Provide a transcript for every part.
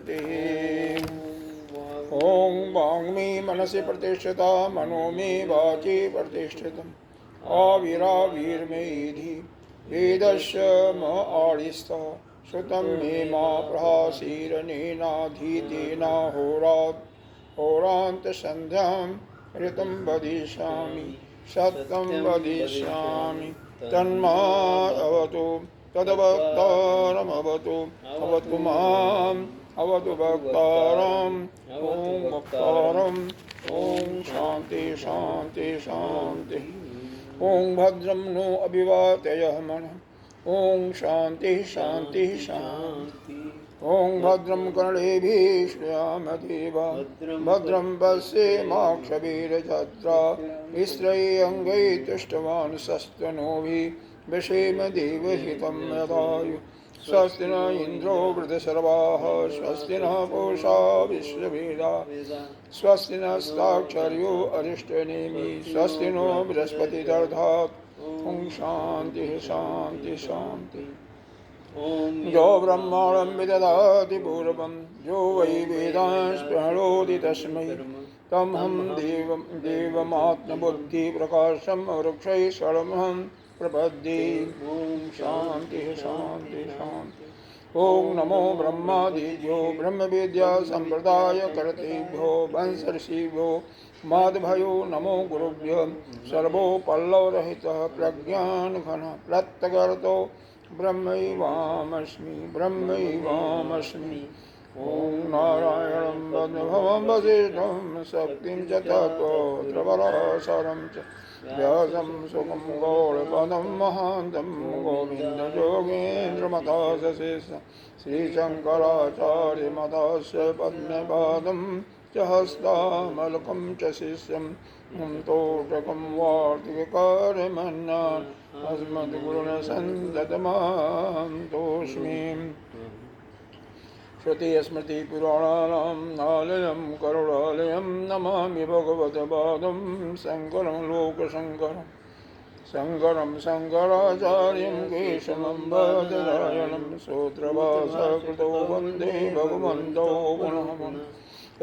शांति। ओम वाङ्मी मनसि प्रतिष्ठिता मनो मे वाचि प्रतिष्ठितम् आविराविर्मेधि वेदस्य म आदिस्तः श्रुतं मे मा प्रहासीरनेनाधीतेनाहोरात् होरान्तसन्ध्यां ऋतं वदिष्यामि सत्यं वदिष्यामि तन्मादवतु तद्वक्तारमवतु अवतु माम् अवतु वक्तारम् ॐ वक्तारम् ॐ शान्ति शान्ति शान्ति। ॐ भद्रं नो अभिवादयः मनः ॐ शान्ति शान्ति शान्ति। ॐ भद्रं कर्णेभिः श्रीयामदेवा भद्रं पश्येमाक्षभिर्यजत्रा स्त्रैरङ्गैः तुष्टवान् स्वस्तिनोभिः विषेम देवहितं यदायु। स्वस्ति न इंद्रो वृद्धसर्वाः स्वस्ति न पूषा विश्ववेदाः स्वस्ति नस्ताक्षर्यो अरिष्टनेमि स्वस्ति नो बृहस्पतिर्दधातु। ॐ शान्ति शान्ति शान्ति। यो ब्रह्माणं विदधाति पूर्वं यो वै वेदांश्च प्रणोति तस्मै तमहं देवमात्मबुद्धिप्रकाशं वृक्षैः प्रपद्ये। ॐ शान्ति शान्ति शान्ति। ॐ नमो ब्रह्मादिभ्यो ब्रह्मविद्या सम्प्रदायकर्तृभ्यो वंशऋषिभ्यो माध्वयो नमो गुरुभ्यो सर्वोपल्लवरहितः प्रज्ञानघनः प्रत्यगर्तो ब्रह्मैवाहमस्मि ब्रह्मैवाहमस्मि। ॐ नारायणं वन्द्यभवं वसिष्ठं शक्तिं च तत्त्वत्रपराशरं च व्यासं सुखं गौरपदं महान्तं गोविन्दयोगेन्द्रमताशेषं श्रीशङ्कराचार्यमतस्य पद्मपादं च हस्तामलकं च शिष्यं तोटकं वार्तिककारमन्नान् अस्मद्गुरुणसन्ततमां श्रुतिस्मृतिपुराणानाम् आलयं करुणालयं नमामि भगवत्पादं शङ्करं लोकशङ्करं शङ्करं शङ्कराचार्यं केशवं बादरायणं सूत्रभाषाकृतौ वन्दे भगवन्तौ पुनः पुनः।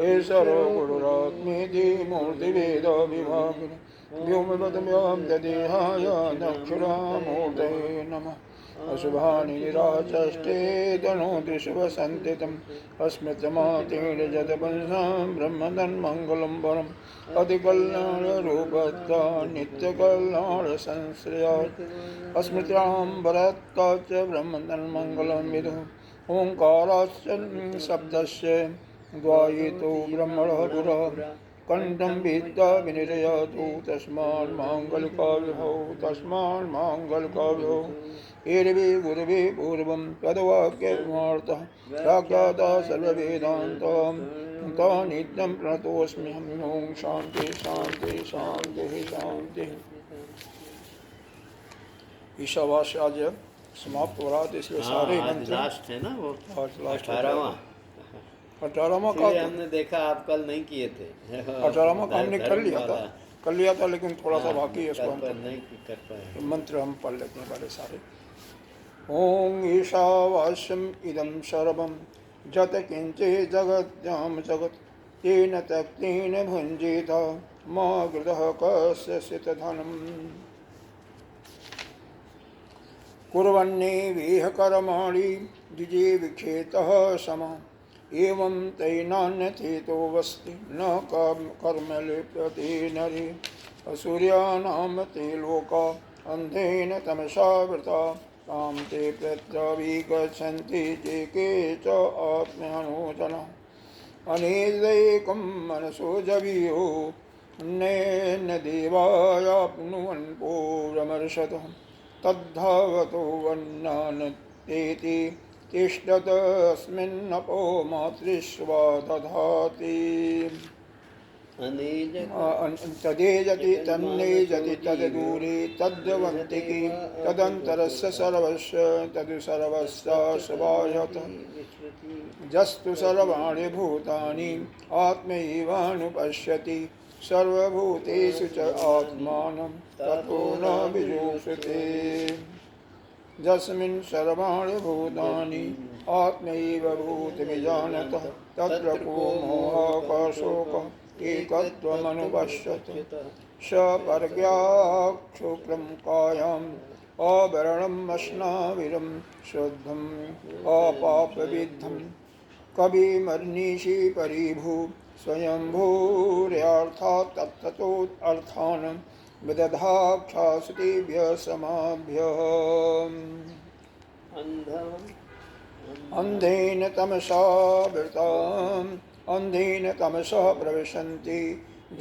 ईश्वरो गुरुरात्मेति मूर्तिभेदविभागिने व्योमवद्व्यां ददेहाय दक्षिणामूर्तये नमः। अशुभानि निराचष्टे तनोतिशुभसन्तितम् अस्मृतमातेन जतपंसां ब्रह्मतन्मङ्गलं परम् अतिकल्याणरूपत्वा नित्यकल्याणसंश्रयात् अस्मृत्यां वरत्वाच्च ब्रह्मतन्मङ्गलं विदुः। ओङ्काराच्च शब्दस्य द्वायितो ब्रह्मणः पुरः कंठं भित्वा विनिर्यातु तस्मान् माङ्गलिकाविभौ तस्मान् माङ्गलिकाविभौ। ईर्वे गुरुवे पूर्वं तद्वाक्यमार्तः व्याख्याता सर्ववेदान्तं तं नित्यं प्रणतोऽस्म्यहम्। ॐ शान्ति शान्ति शान्ति शान्ति। ईशावास्य आज समाप्त हो रहा था इसलिए सारे मंत्र लास्ट है ना वो 18वां का हमने देखा आप कल नहीं किए थे 18वां का हमने कर लिया था लेकिन थोड़ा सा बाकी है उसको हम नहीं कर पाए। मंत्र हम पढ़ लेते हैं बड़े सारे। ओम ईशावास्यम इदं सर्वं जत किंचे जगत्याम जगत तेन तक्तेन भुंजेत मा गृधः कस्य धनम् कुर्वन्नेवेह कर्माणि द्विजे विखेतः समः एवं तैनान्यथेतो वस्ति न कर्म लिप्यते नरे असूर्यानां ते लोका अन्धेन तमसा वृता तां ते प्रत्यभिगच्छन्ति ते के च आत्मनोजना अनेदैकं मनसो जवीयो नेन देवायाप्नुवन् पूर्वमर्षतः तद्धावतो वन्नानतेति तिष्ठतस्मिन्नपो मातृष्वा दधाति तदेजति तन्नेजति तद्दूरे तद्वन्तिकी तदन्तरस्य सर्वस्य तद् सर्वस्याश्वायतः जस्तु सर्वाणि भूतानि आत्मैवानुपश्यति सर्वभूतेषु च आत्मानं ततो न विजुषते। यस्मिन् सर्वाणि भूतानि आत्मैव भूतमिजानतः तत्र को मोहः क शोकः एकत्वमनुपश्यति स परज्ञाक्षुक्रं कायाम् आवरणम् अश्नाविरं शुद्धम् अपापविद्धं कविमर्निषि परिभू स्वयंभूर्यार्थात् तत्ततोऽर्थान् विदधाक्षासुतेभ्यः समाभ्यः अन्धेन तमसा वृताम् अन्धेन तमसः प्रविशन्ति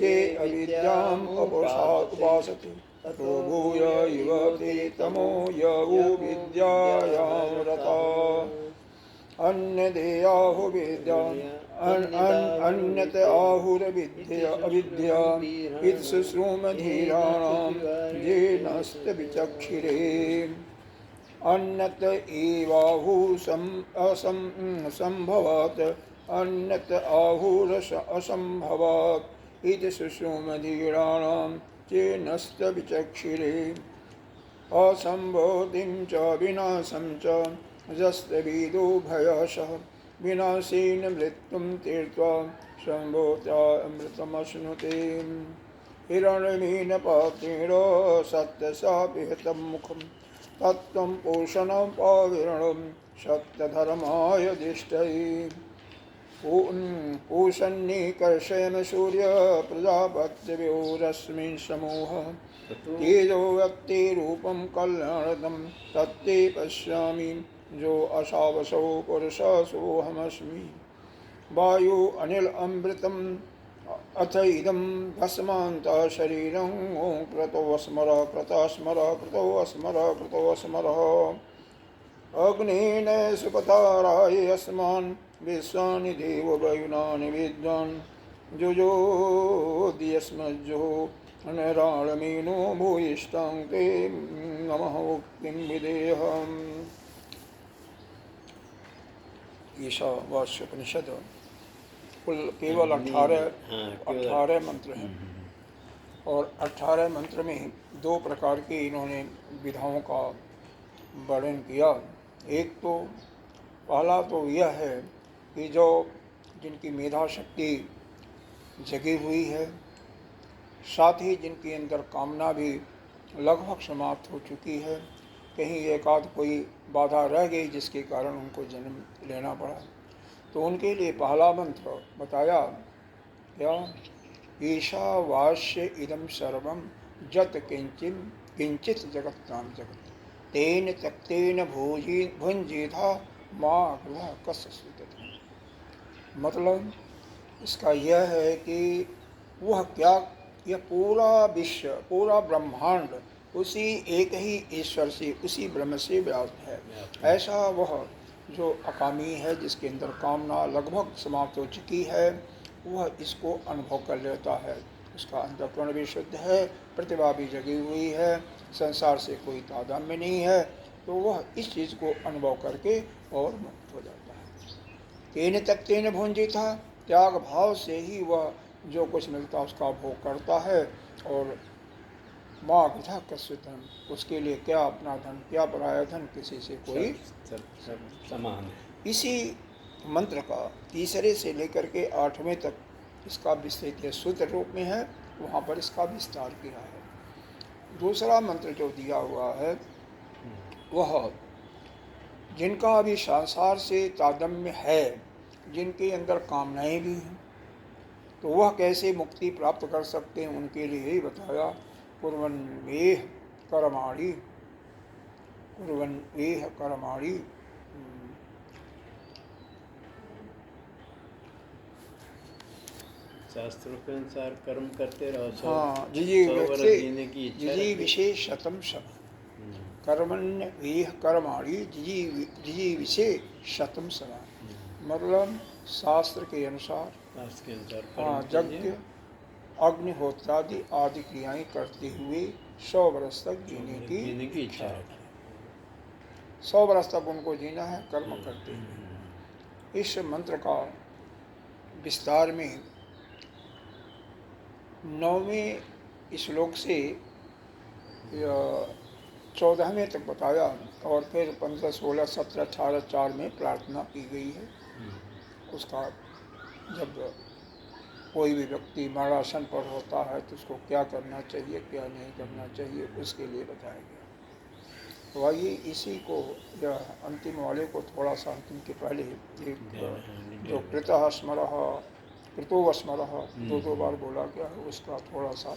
ये अविद्याम् उपासते ततो भूय इव ते तमो यौ विद्यायां रताः अन्यत आहुरविद्या अविद्या इति शुश्रूमधीराणां येनस्तविचक्षिरे अन्यत एवाहुसंभवात् अन्यत आहुरसंभवात् इति शुश्रूमधीराणां येनस्तविचक्षिरे असम्भूतिं च विनाशं च यस्तविदो भयशः विनाशेन मृत्युं तीर्त्वा सम्भूत्या अमृतमश्नुते हिरण्यमीनपात्रेण सत्यशापिहितं मुखं तत्त्वं पोषणं पाविरणं सत्यधर्माय दिष्टये पूषन्निकर्षयन् सूर्य प्रजापत्यव्योरस्मिन् समूहः तेजो व्यक्ति रूपं कल्याणदं तत्ते पश्यामि जो असावसो पुरुष सोऽहमस्मि वायु अनिल अमृतम् अथ इदं भस्मान्तः शरीरं ॐ क्रतो स्मर क्रतः स्मर क्रतो स्मर क्रतो स्मरः अग्नेन सुपताराय अस्मान् विश्वानि देवो वयुनानि विद्वान् जुजोदियस्मज्जो अनराळमेनो भूयिष्ठां ते नमः उक्तिं विदेहम्। ईशावास्योपनिषद कुल केवल 18 मंत्र हैं और 18 मंत्र में 2 प्रकार की इन्होंने विधाओं का वर्णन किया। एक तो पहला तो यह है कि जो जिनकी मेधा शक्ति जगी हुई है, साथ ही जिनके अंदर कामना भी लगभग समाप्त हो चुकी है, कहीं एकाध कोई बाधा रह गई जिसके कारण उनको जन्म लेना पड़ा, तो उनके लिए पहला मंत्र बताया क्या, ईशावास्य इदं सर्वं जत किंचित जगत्तां जगत् तेन त्यक्तेन भुंजीथा माँ गृह कस्य। मतलब इसका यह है कि वह क्या, यह पूरा विश्व पूरा ब्रह्मांड उसी एक ही ईश्वर से, उसी ब्रह्म से व्याप्त है। ऐसा वह जो अकामी है, जिसके अंदर कामना लगभग समाप्त हो चुकी है, वह इसको अनुभव कर लेता है। उसका अंतःकरण भी शुद्ध है, प्रतिभा भी जगी हुई है, संसार से कोई तादात्म्य नहीं है, तो वह इस चीज़ को अनुभव करके और मुक्त हो जाता है। तेन त्यक्तेन भुंजीथा, त्याग भाव से ही वह जो कुछ मिलता उसका भोग करता है। और माँ गृह कस्य धन, उसके लिए क्या अपना धन क्या पराया धन, किसी से कोई समान है। इसी मंत्र का तीसरे से लेकर के 8वें तक इसका विस्तृत सूत्र रूप में है, वहाँ पर इसका विस्तार किया है। दूसरा मंत्र जो दिया हुआ है वह जिनका अभी संसार से तादात्म्य है, जिनके अंदर कामनाएं भी हैं, तो वह कैसे मुक्ति प्राप्त कर सकते हैं, उनके लिए ही बताया। कुर्वन्वेह कर्माणि, कुर्वन्वेह कर्माणि, शास्त्रों के अनुसार कर्म करते रहो। हाँ, जिजी विशेष शतम शत कर्मण्य वेह कर्माणि जिजी विशेष शतम सवा। मतलब शास्त्र के अनुसार हाँ, यज्ञ अग्निहोत्रादि आदि क्रियाएं करते हुए 100 वर्ष तक जीने की इच्छा है। 100 वर्ष तक उनको जीना है कर्म करते हुए। इस मंत्र का विस्तार में 9वें श्लोक से 14वें तक बताया और फिर 15, 16, 17, 18, 4 में प्रार्थना की गई है। उसका जब कोई भी व्यक्ति मरणासन पर होता है तो उसको क्या करना चाहिए, क्या नहीं करना चाहिए, उसके लिए बताया गया। तो आइए इसी को, यह अंतिम वाले को थोड़ा सा अंतिम के पहले एक जो कृतः स्मरः कृतो स्मरः 2 बार बोला गया है, उसका थोड़ा सा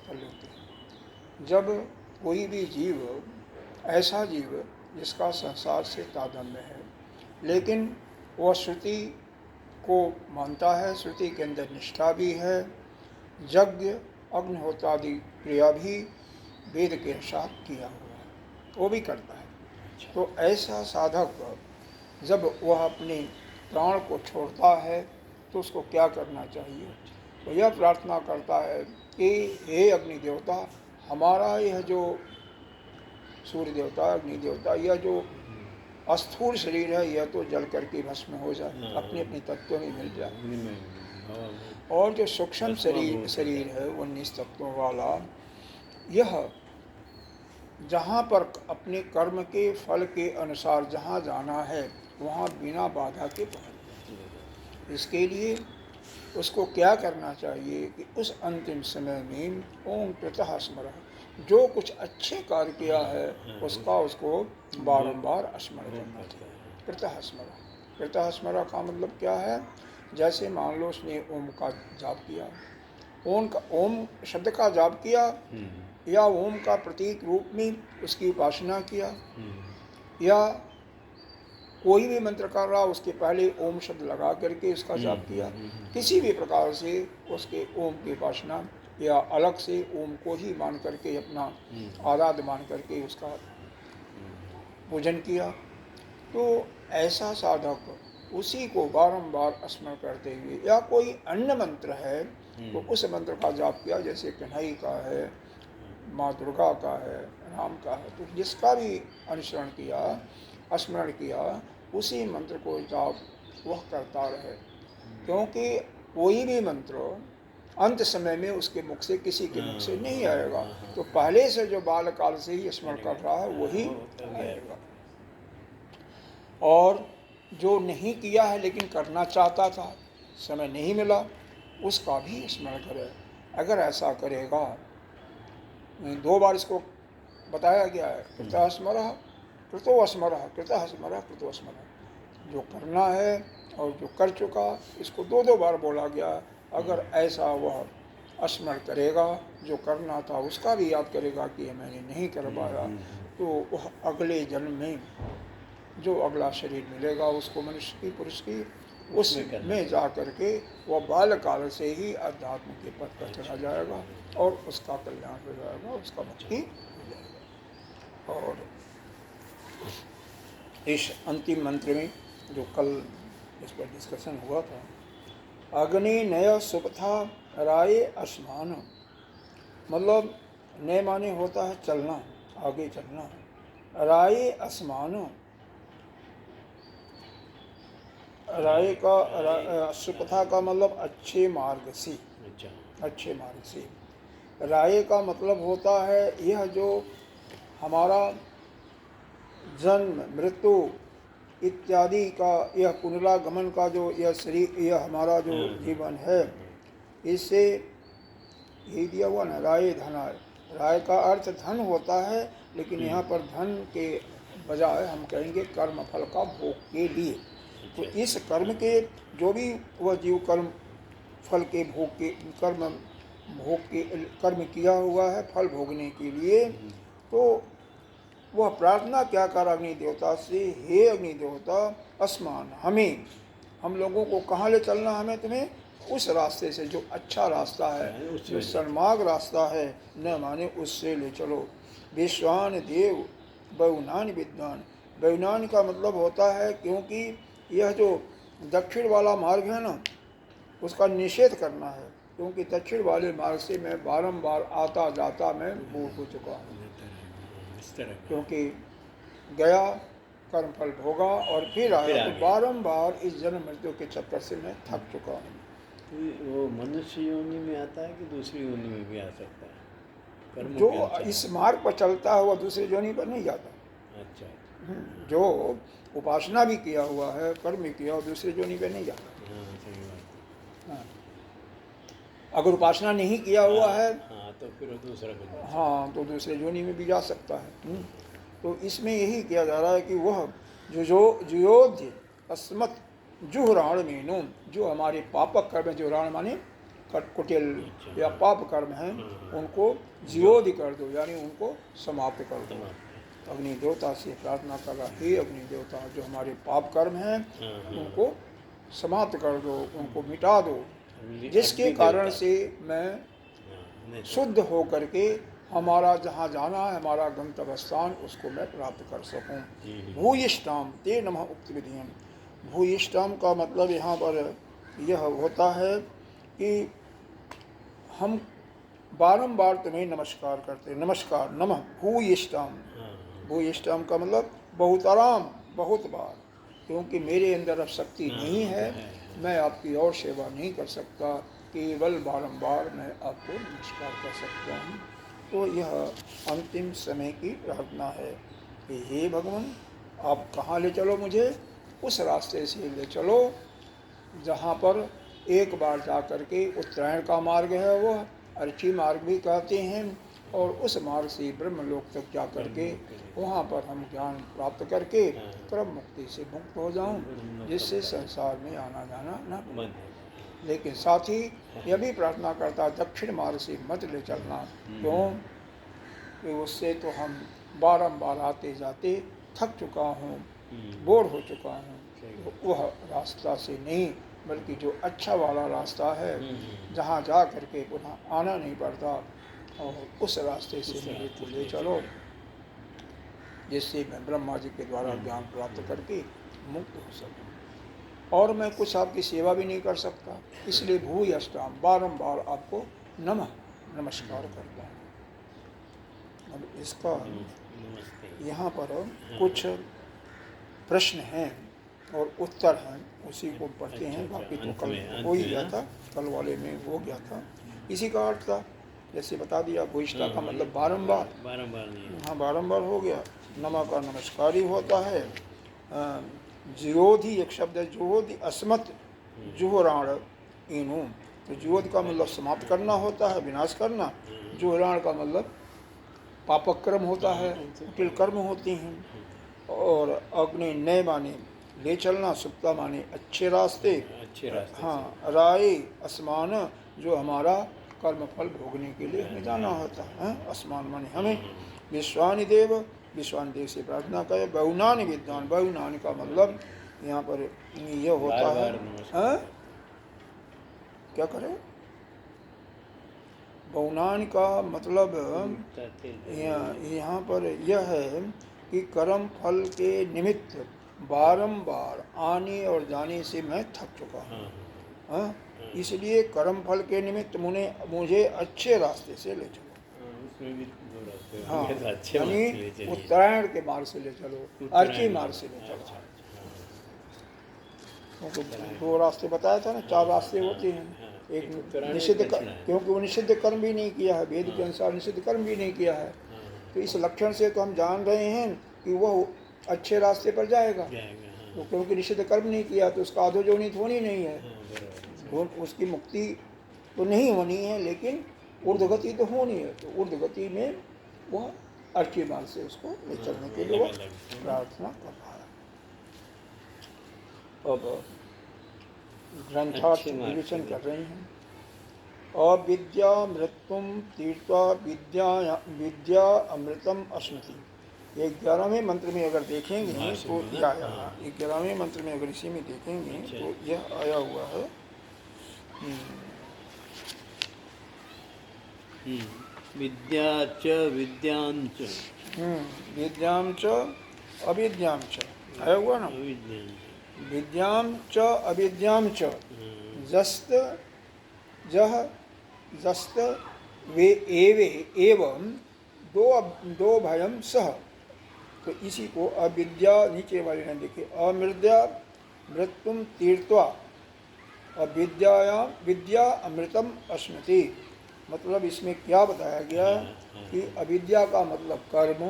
कर लेते हैं। जब कोई भी जीव, ऐसा जीव जिसका संसार से तादात्म्य है, लेकिन वह श्रुति को मानता है, श्रुति के अंदर निष्ठा भी है, यज्ञ अग्निहोत्रादि क्रिया भी वेद के साथ किया हुआ है, वो भी करता है। तो ऐसा साधक जब वह अपने प्राण को छोड़ता है तो उसको क्या करना चाहिए? तो यह प्रार्थना करता है कि हे अग्नि देवता, हमारा यह जो सूर्य देवता, अग्नि देवता, यह जो स्थूल शरीर है यह तो जल करके भस्म हो जाए, अपने अपने तत्वों में मिल जाए। और जो सूक्ष्म शरीर है 19 तत्वों वाला, यह जहाँ पर अपने कर्म के फल के अनुसार जहाँ जाना है वहाँ बिना बाधा के पहुँच। इसके लिए उसको क्या करना चाहिए कि उस अंतिम समय में ओम कृतः स्मरः, जो कुछ अच्छे कार्य किया है उसका उसको बारंबार स्मरण करना चाहिए। कृतः स्मरः, कृतः स्मरः का मतलब क्या है? जैसे मान लो उसने ओम का जाप किया, ओम शब्द का जाप किया, या ओम का प्रतीक रूप में उसकी उपासना किया, या कोई भी मंत्र कर रहा उसके पहले ओम शब्द लगा करके उसका जाप किया, किसी भी प्रकार से उसके ओम की उपासना, या अलग से ओम को ही मान करके अपना आराध्य मान करके उसका पूजन किया, तो ऐसा साधक उसी को बारंबार स्मरण करते हुए, या कोई अन्य मंत्र है तो उस मंत्र का जाप किया, जैसे कन्हई का है, माँ दुर्गा का है, राम का है, तो जिसका भी अनुसरण किया, स्मरण किया, उसी मंत्र को जाप वह करता रहे। क्योंकि कोई भी मंत्र अंत समय में उसके मुख से, किसी के मुख से नहीं आएगा, तो पहले से जो बालकाल से ही स्मरण कर रहा है वही आएगा। और जो नहीं किया है लेकिन करना चाहता था, समय नहीं मिला, उसका भी स्मरण करे। अगर ऐसा करेगा, 2 बार इसको बताया गया है, कृतः स्मरः कृतो स्मरः, कृतः स्मरः कृतो स्मरः, जो करना है और जो कर चुका, इसको 2 बार बोला गया। अगर ऐसा वह स्मरण करेगा, जो करना था उसका भी याद करेगा कि मैंने नहीं कर पाया, तो वह अगले जन्म में जो अगला शरीर मिलेगा उसको, मनुष्य की, पुरुष की, उसमें जा करके वह बालकाल से ही अध्यात्म के पद पर चला जाएगा और उसका कल्याण हो जाएगा, उसका मुक्ति हो जाएगा। और इस अंतिम मंत्र में जो कल इस पर डिस्कशन हुआ था, अग्नि नय सुपथा राय आसमान, मतलब नय माने होता है चलना, आगे चलना, राय आसमान, राय का सुपथा का मतलब अच्छे मार्ग से, अच्छे मार्ग से। राय का मतलब होता है यह जो हमारा जन्म मृत्यु इत्यादि का, यह पुनरागमन का जो यह शरीर, यह हमारा जो जीवन है, इससे यही दिया हुआ ना, राय धनाय। राय का अर्थ धन होता है, लेकिन यहाँ पर धन के बजाय हम कहेंगे कर्म फल का भोग के लिए। तो इस कर्म के, जो भी वह जीव कर्म फल के भोग के, कर्म किया हुआ है फल भोगने के लिए, तो वह प्रार्थना क्या कर अग्नि देवता से, हे अग्नि देवता, अस्मान, हमें, हम लोगों को कहाँ ले चलना, हमें तुम्हें उस रास्ते से जो अच्छा रास्ता है, जो सन्मार्ग रास्ता है, न माने उससे ले चलो। विश्वान देव बहुनान विद्वान, बहुनान का मतलब होता है, क्योंकि यह जो दक्षिण वाला मार्ग है ना, उसका निषेध करना है, क्योंकि दक्षिण वाले मार्ग से मैं बारंबार आता जाता मैं बोर हो चुका हूँ, क्योंकि गया कर्म फल भोगा और फिर आया, तो बारंबार इस जन्म मृत्यु के चक्कर से मैं थक चुका हूँ। तो वो मनुष्य योनि में आता है कि दूसरी योनि में भी आ सकता है? जो इस मार्ग पर चलता है वह दूसरी योनि पर नहीं जाता, अच्छा। जो उपासना भी किया हुआ है, कर्म भी किया और दूसरे योनि पे नहीं जाता। हाँ सही बात हाँ। अगर उपासना नहीं किया है। हुआ है, हाँ तो फिर वो दूसरा बन जाता है। हाँ, तो दूसरे योनि में भी जा सकता है। तो इसमें यही किया जा रहा है कि वह जुयोध्य अस्मत् जुहराण मीनू, जो हमारे पापक कर्म है, जो राण माने कुटिल अच्छा, या हाँ। पाप कर्म हैं, हाँ। उनको जियोधि कर दो, यानी उनको समाप्त कर दो। समाप्त। अग्नि देवता से प्रार्थना कर रहा, हे अग्नि देवता, जो हमारे पाप कर्म हैं हाँ, हाँ। उनको समाप्त कर दो, उनको मिटा दो, जिसके अग्नि कारण देवता। से मैं हाँ, नहीं तो- शुद्ध हो करके हमारा जहाँ जाना है, हमारा गंतव्य स्थान, उसको मैं प्राप्त कर सकूं। भूयिष्ठाम ते नमः उक्त विधियम। भूयिष्ठाम का मतलब यहाँ पर यह होता है कि हम बारंबार तुम्हें नमस्कार करते, नमस्कार नमः भूयिष्ठाम। हाँ, भूयिष्ठाम का मतलब बहुत आराम, बहुत बार, क्योंकि मेरे अंदर अब शक्ति हाँ, नहीं है, हाँ। मैं आपकी और सेवा नहीं कर सकता, केवल बारंबार मैं आपको नमस्कार कर सकता हूँ। तो यह अंतिम समय की प्रार्थना है कि हे भगवान, आप कहाँ ले चलो मुझे, उस रास्ते से ले चलो जहाँ पर एक बार जा कर के उत्तरायण का मार्ग है, वह अर्ची मार्ग भी कहते हैं, और उस मार्ग से ब्रह्मलोक तक जा करके वहाँ पर हम ज्ञान प्राप्त करके क्रम मुक्ति से मुक्त हो जाऊं, जिससे संसार में आना जाना न पड़े। लेकिन साथ ही यह भी प्रार्थना करता, दक्षिण मार्ग से मत ले चलना। क्यों? कि उससे तो हम बारंबार आते जाते थक चुका हूँ, बोर हो चुका हूँ। तो वह रास्ता से नहीं, बल्कि जो अच्छा वाला रास्ता है, जहाँ जा करके पुनः आना नहीं पड़ता, और उस रास्ते से मेरे को ले चलो, जिससे मैं ब्रह्मा जी के द्वारा ज्ञान प्राप्त करके मुक्त हो सकूं। और मैं कुछ आपकी सेवा भी नहीं कर सकता, इसलिए भूय अष्टाम, बारंबार आपको नमस्कार करता हूँ। अब इसका यहाँ पर कुछ प्रश्न हैं और उत्तर हैं, उसी को पढ़ते हैं। बाकी तो कल हो ही गया था, कल वाले में हो गया था। इसी का अर्थ था, जैसे बता दिया, भूयिष्ठा का मतलब बारंबार, नहीं। हाँ बारंबार हो गया। नमः का नमस्कार ही होता है। जुयोधि एक शब्द है, जुहोधि अस्मत् जुहराण इनु, तो जुहोध का मतलब समाप्त करना होता है, विनाश करना। जुहराण का मतलब पापक कर्म होता है, कुटिल कर्म होती हैं। और अग्नि नय माने ले चलना, सुप्ता माने अच्छे रास्ते, हाँ, राय आसमान, जो हमारा कर्म फल भोगने के लिए हमें जाना होता है, आसमान माने हमें। विश्वानि देव, विश्वान देव से प्रार्थना करे। बहुनानि विद्वान, बहुनानि का मतलब यहाँ पर यह होता है, हाँ? क्या करें? बहुनानि का मतलब यहाँ पर यह है कि कर्म फल के निमित्त बारंबार आने और जाने से मैं थक चुका हूँ, हाँ? इसलिए कर्म फल के निमित्त मुझे अच्छे रास्ते से ले चलो। हाँ, यानी उत्तरायण के मार्ग से ले चलो, अर्ची मार्ग से ले चलो। तो दो रास्ते बताया था ना, 4 रास्ते होते हैं। एक निषिद्ध, क्योंकि वो निषिद्ध कर्म भी नहीं किया है, वेद के अनुसार निषिद्ध कर्म भी नहीं किया है, तो इस लक्षण से तो हम जान रहे हैं कि वह अच्छे रास्ते पर जाएगा। तो क्योंकि निषिद्ध कर्म नहीं किया, तो उसका अधोजोनित होनी नहीं है, उसकी मुक्ति तो नहीं होनी है, लेकिन ऊर्ध्वगति तो होनी है। तो ऊर्ध्वगति में वह अर्ची मार्ग से उसको ले चलने के लिए वह प्रार्थना कर रहा है। अब ग्रंथार्थ विवेचन कर रहे हैं। अविद्या मृत्युम तीर्थवा विद्या अमृतम अस्मृति। ये 11वें मंत्र में अगर देखेंगे तो यह आया, 11वें मंत्र में अगर इसी में देखेंगे तो यह आया हुआ है। विद्या च विद्यां च, विद्यां च अविद्यां च आया हुआ ना, विद्यां च अविद्यां च जस्त जह जस्त वे एवे एवं दो भयम सह। तो इसी को अविद्या, नीचे वाले ने देखे, अमृद्या मृत्युम तीर्थवा अविद्यायाम विद्या अमृतम अस्मृति। मतलब इसमें क्या बताया गया कि अविद्या का मतलब कर्म,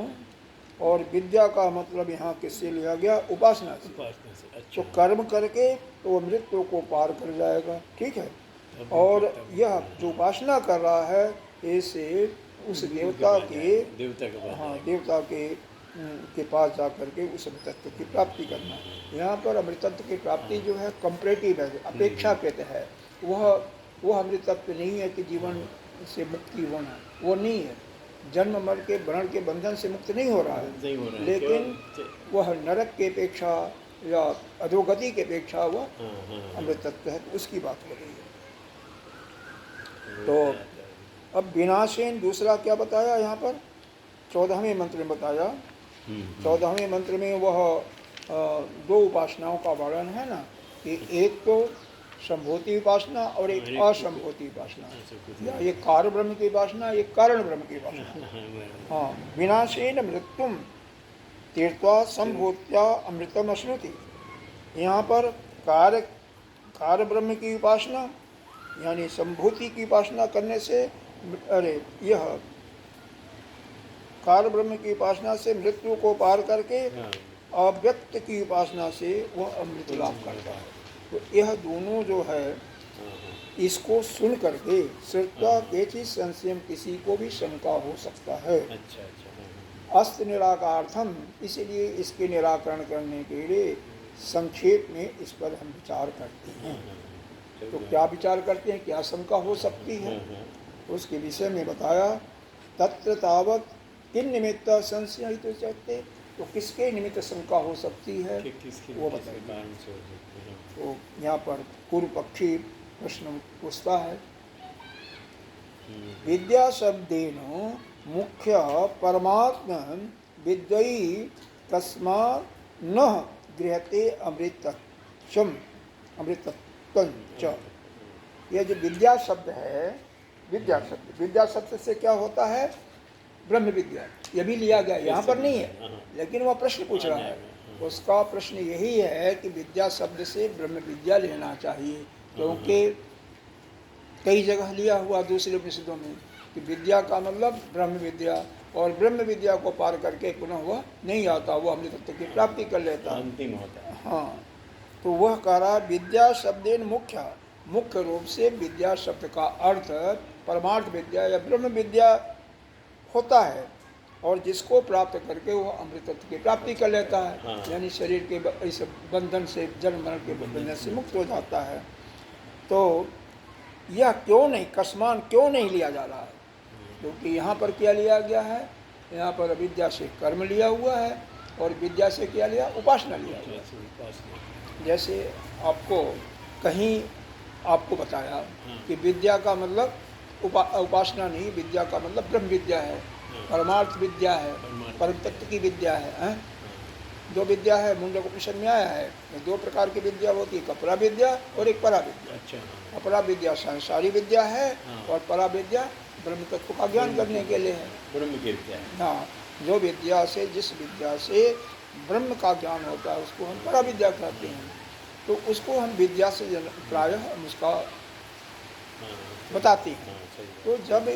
और विद्या का मतलब यहाँ किससे लिया गया? उपासना से। उपासना से। तो अच्छा। कर्म करके तो वो मृत्यु को पार कर जाएगा, ठीक है। तब और तब यह जो उपासना कर रहा है ऐसे उस गुरु देवता पास के, जाएगा, देवता के पास हाँ, जाएगा। देवता के पास जा करके उस अमृतत्व की प्राप्ति करना। यहाँ पर अमृतत्व की प्राप्ति जो है कंपैरेटिव है, अपेक्षाकृत है। वह अमृतत्व नहीं है कि जीवन से मुक्ति होना, वो नहीं है। जन्म मर के वर्ण के बंधन से मुक्त नहीं हो रहा नहीं हो रहा है, है, लेकिन केवल वह नरक की अपेक्षा या अधोगति की अपेक्षा वह हाँ, हाँ, हाँ। अमृतत्व है, उसकी बात हो रही है। वो तो क्या- अब विनाशेन दूसरा क्या बताया यहाँ पर? 14वें मंत्र में बताया। 14वें मंत्र में वह दो उपासनाओं का वर्णन है ना, कि एक तो संभूति उपासना और एक असंभूति उपासना, या एक कार्य ब्रह्म की उपासना, एक कारण ब्रह्म की उपासना। हाँ, विनाशेन मृत्युम तीर्थवा संभूत्या अमृतम अश्नुति। यहाँ पर कार्य ब्रह्म की उपासना यानी संभूति की उपासना करने से, अरे यह कार्य ब्रह्म की उपासना से मृत्यु को पार करके अव्यक्त की उपासना से वह अमृत लाभ करता है। तो यह दोनों जो है, इसको सुन करके श्रुत्वा केचित् संशयम, किसी को भी शंका हो सकता है। अच्छा। अस्त निराकार्थम, इसलिए इसके निराकरण करने के लिए संक्षेप में इस पर हम विचार करते हैं। तो क्या विचार करते हैं, क्या शंका हो सकती है, उसके विषय में बताया। तत्र तावत किन निमित्त संशय तो चाहते, तो किसके निमित्त शंका हो सकती है वो बताइए। तो यहाँ पर पूर्व पक्षी प्रश्न पूछता है, विद्या शब्देन मुख्य परमात्मा विद्यई तस्मा न गृहते अमृतत्वम अमृतत्वंच। यह जो विद्या शब्द है, विद्या शब्द से क्या होता है? ब्रह्म विद्या। यह भी लिया गया, यहाँ पर नहीं है, लेकिन वह प्रश्न पूछ रहा है। उसका प्रश्न यही है कि विद्या शब्द से ब्रह्म विद्या लेना चाहिए, क्योंकि कई जगह लिया हुआ दूसरे उपनिषदों में कि विद्या का मतलब ब्रह्म विद्या, और ब्रह्म विद्या को पार करके पुनः वह नहीं आता, वह अमृतत्व की प्राप्ति कर लेता, अंतिम होता है। हाँ, तो वह कह रहा विद्या शब्देन मुख्य रूप से विद्या शब्द का अर्थ परमार्थ विद्या या ब्रह्म विद्या होता है, और जिसको प्राप्त करके वह अमृतत्व की प्राप्ति कर लेता है। हाँ। यानी शरीर के इस बंधन से, जन्म मरण के बंधन से मुक्त हो जाता है। तो यह क्यों नहीं, कस्मान क्यों नहीं लिया जा रहा है? क्योंकि यहाँ पर क्या लिया गया है? यहाँ पर विद्या से कर्म लिया हुआ है, और विद्या से क्या लिया? उपासना लिया हुआ है। जैसे आपको कहीं आपको बताया कि विद्या का मतलब उपासना नहीं, विद्या का मतलब ब्रह्म विद्या है, परमार्थ विद्या है, परम तत्व की विद्या है। दो विद्या है, मुंडक उपनिषद में आया है, दो प्रकार की विद्या होती है, कपरा विद्या और एक परा विद्या। अच्छा। अपरा विद्या संसारी विद्या है, और परा विद्या ब्रह्म तत्व का ज्ञान करने के लिए है। ब्रह्म की विद्या है। हाँ, जो विद्या से, जिस विद्या से ब्रह्म का ज्ञान होता है उसको हम परा विद्या कहते हैं। तो उसको हम विद्या से प्रायः हम उसका बताते हैं। तो जब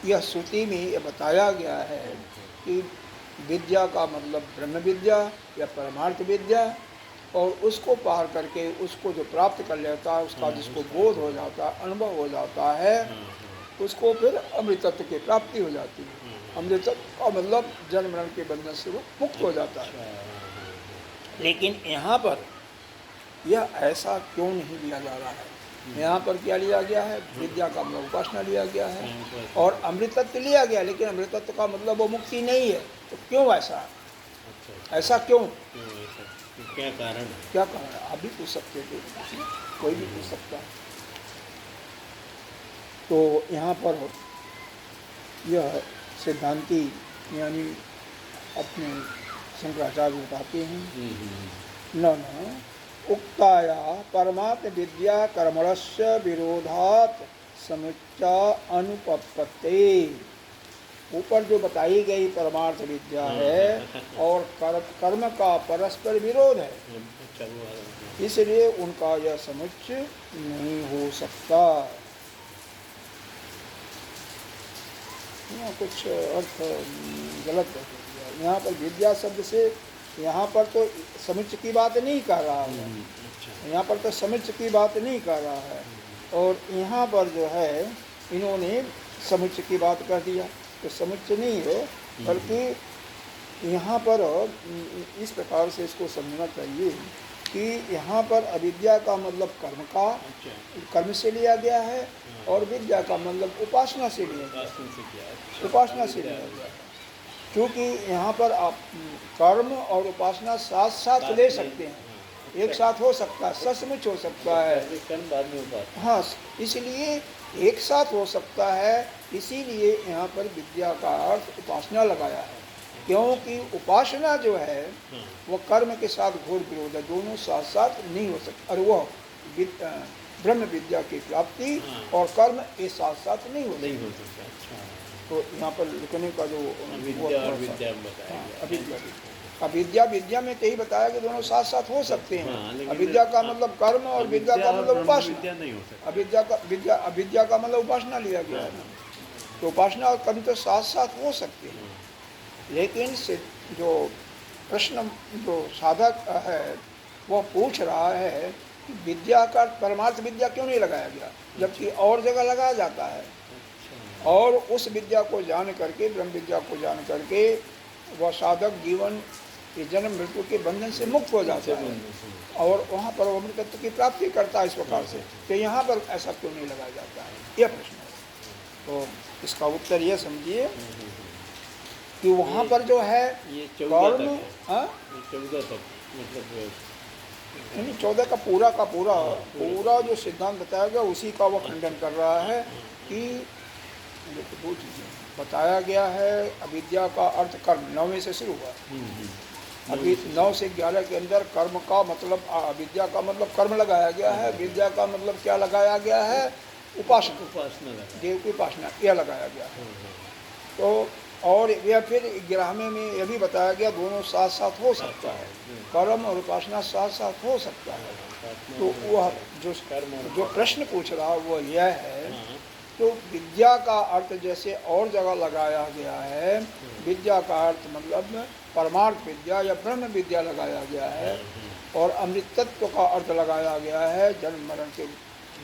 यह श्रुति में यह बताया गया है कि विद्या का मतलब ब्रह्म विद्या या परमार्थ विद्या, और उसको पार करके उसको जो प्राप्त कर लेता है, उसका जिसको बोध हो जाता है, अनुभव हो जाता है, उसको फिर अमृतत्व की प्राप्ति हो जाती है। अमृतत्व का मतलब जन्म मरण के बंधन से वो मुक्त हो जाता है। लेकिन यहाँ पर यह ऐसा क्यों नहीं लिया जा रहा है? यहाँ पर क्या लिया गया है? विद्या का मतलब उपासना लिया गया है, और अमृतत्व लिया गया, लेकिन अमृतत्व का मतलब वो मुक्ति नहीं है। तो क्यों ऐसा? ऐसा क्यों? क्या कारण है? क्या कारण है? आप भी पूछ सकते थे, कोई भी पूछ सकता है। तो यहाँ पर यह सिद्धांती यानी अपने शंकराचार्य बताते हैं, न उक्ताया परमात्म विद्या कर्मणस्य विरोधात् समुच्चा अनुपपत्ते। ऊपर जो बताई गई परमार्थ विद्या है और कर्म का परस्पर विरोध है, इसलिए उनका यह समुच्चय नहीं हो सकता। यहाँ कुछ अर्थ गलत है। यहाँ पर विद्या शब्द से यहाँ पर तो समुच्चय की बात नहीं कर रहा है, अच्छा। यहाँ पर तो समुच्चय की बात नहीं कर रहा है, और यहाँ पर जो है इन्होंने समुच्चय की बात कर दिया, तो समुच्चय नहीं है, बल्कि यहाँ पर इस प्रकार से इसको समझना चाहिए कि यहाँ पर अविद्या का मतलब कर्म का, अच्छा। कर्म से लिया गया है, और विद्या का मतलब उपासना से लिया गया, उपासना से किया। अच्छा। उपासना से लिया गया। क्योंकि यहाँ पर आप कर्म और उपासना साथ साथ ले सकते हैं, एक साथ हो सकता है, सचमुच हो सकता है। कर्म बाद में उपासना। हाँ, इसलिए एक साथ हो सकता है, इसीलिए यहाँ पर विद्या का अर्थ उपासना लगाया है, क्योंकि उपासना जो है वो कर्म के साथ घोर विरोध है, दोनों साथ साथ नहीं हो सकते, और वह ब्रह्म विद्या की प्राप्ति और कर्म एक साथ साथ नहीं हो सकता। अच्छा। तो यहाँ पर लिखने का जो विद्या और विद्या बताया गया। अविद्या विद्या में तो यही बताया कि दोनों साथ साथ हो सकते हाँ, हैं। लेकिन अविद्या का मतलब कर्म और विद्या का मतलब उपासना। विद्या नहीं हो सकता। अविद्या का मतलब उपासना लिया गया है ना, तो उपासना और कर्म तो साथ साथ हो सकते हैं। लेकिन जो प्रश्न जो साधक है वो पूछ रहा है कि विद्या का परमार्थ विद्या क्यों नहीं लगाया गया, जबकि और जगह लगाया जाता है, और उस विद्या को जान करके, ब्रह्म विद्या को जान करके वह साधक जीवन के जन्म मृत्यु के बंधन से मुक्त हो जाता है, और वहाँ पर वो अमृत तत्व की प्राप्ति करता है इस प्रकार से। तो यहाँ पर ऐसा क्यों नहीं लगाया जाता है, यह प्रश्न है। तो इसका उत्तर यह समझिए कि वहाँ पर जो है कर्म, 14 तक मतलब 14 का पूरा जो सिद्धांत बताया गया उसी का वह खंडन कर रहा है कि दो चीज़ें बताया गया है। अविद्या का अर्थ कर्म 9वें से शुरू हुआ, अभी 9 से 11 के अंदर कर्म का मतलब, अविद्या का मतलब कर्म लगाया गया है, विद्या का मतलब क्या लगाया गया है, उपासना देव की उपासना, यह लगाया गया है। तो और यह फिर 11वें में यह भी बताया गया दोनों साथ साथ हो सकता है, कर्म और उपासना साथ साथ हो सकता है। तो वह जो प्रश्न पूछ रहा वह यह है, तो विद्या का अर्थ जैसे और जगह लगाया गया है, विद्या का अर्थ मतलब परमार्थ विद्या या ब्रह्म विद्या लगाया गया है, और अमृतत्व का अर्थ लगाया गया है जन्म मरण के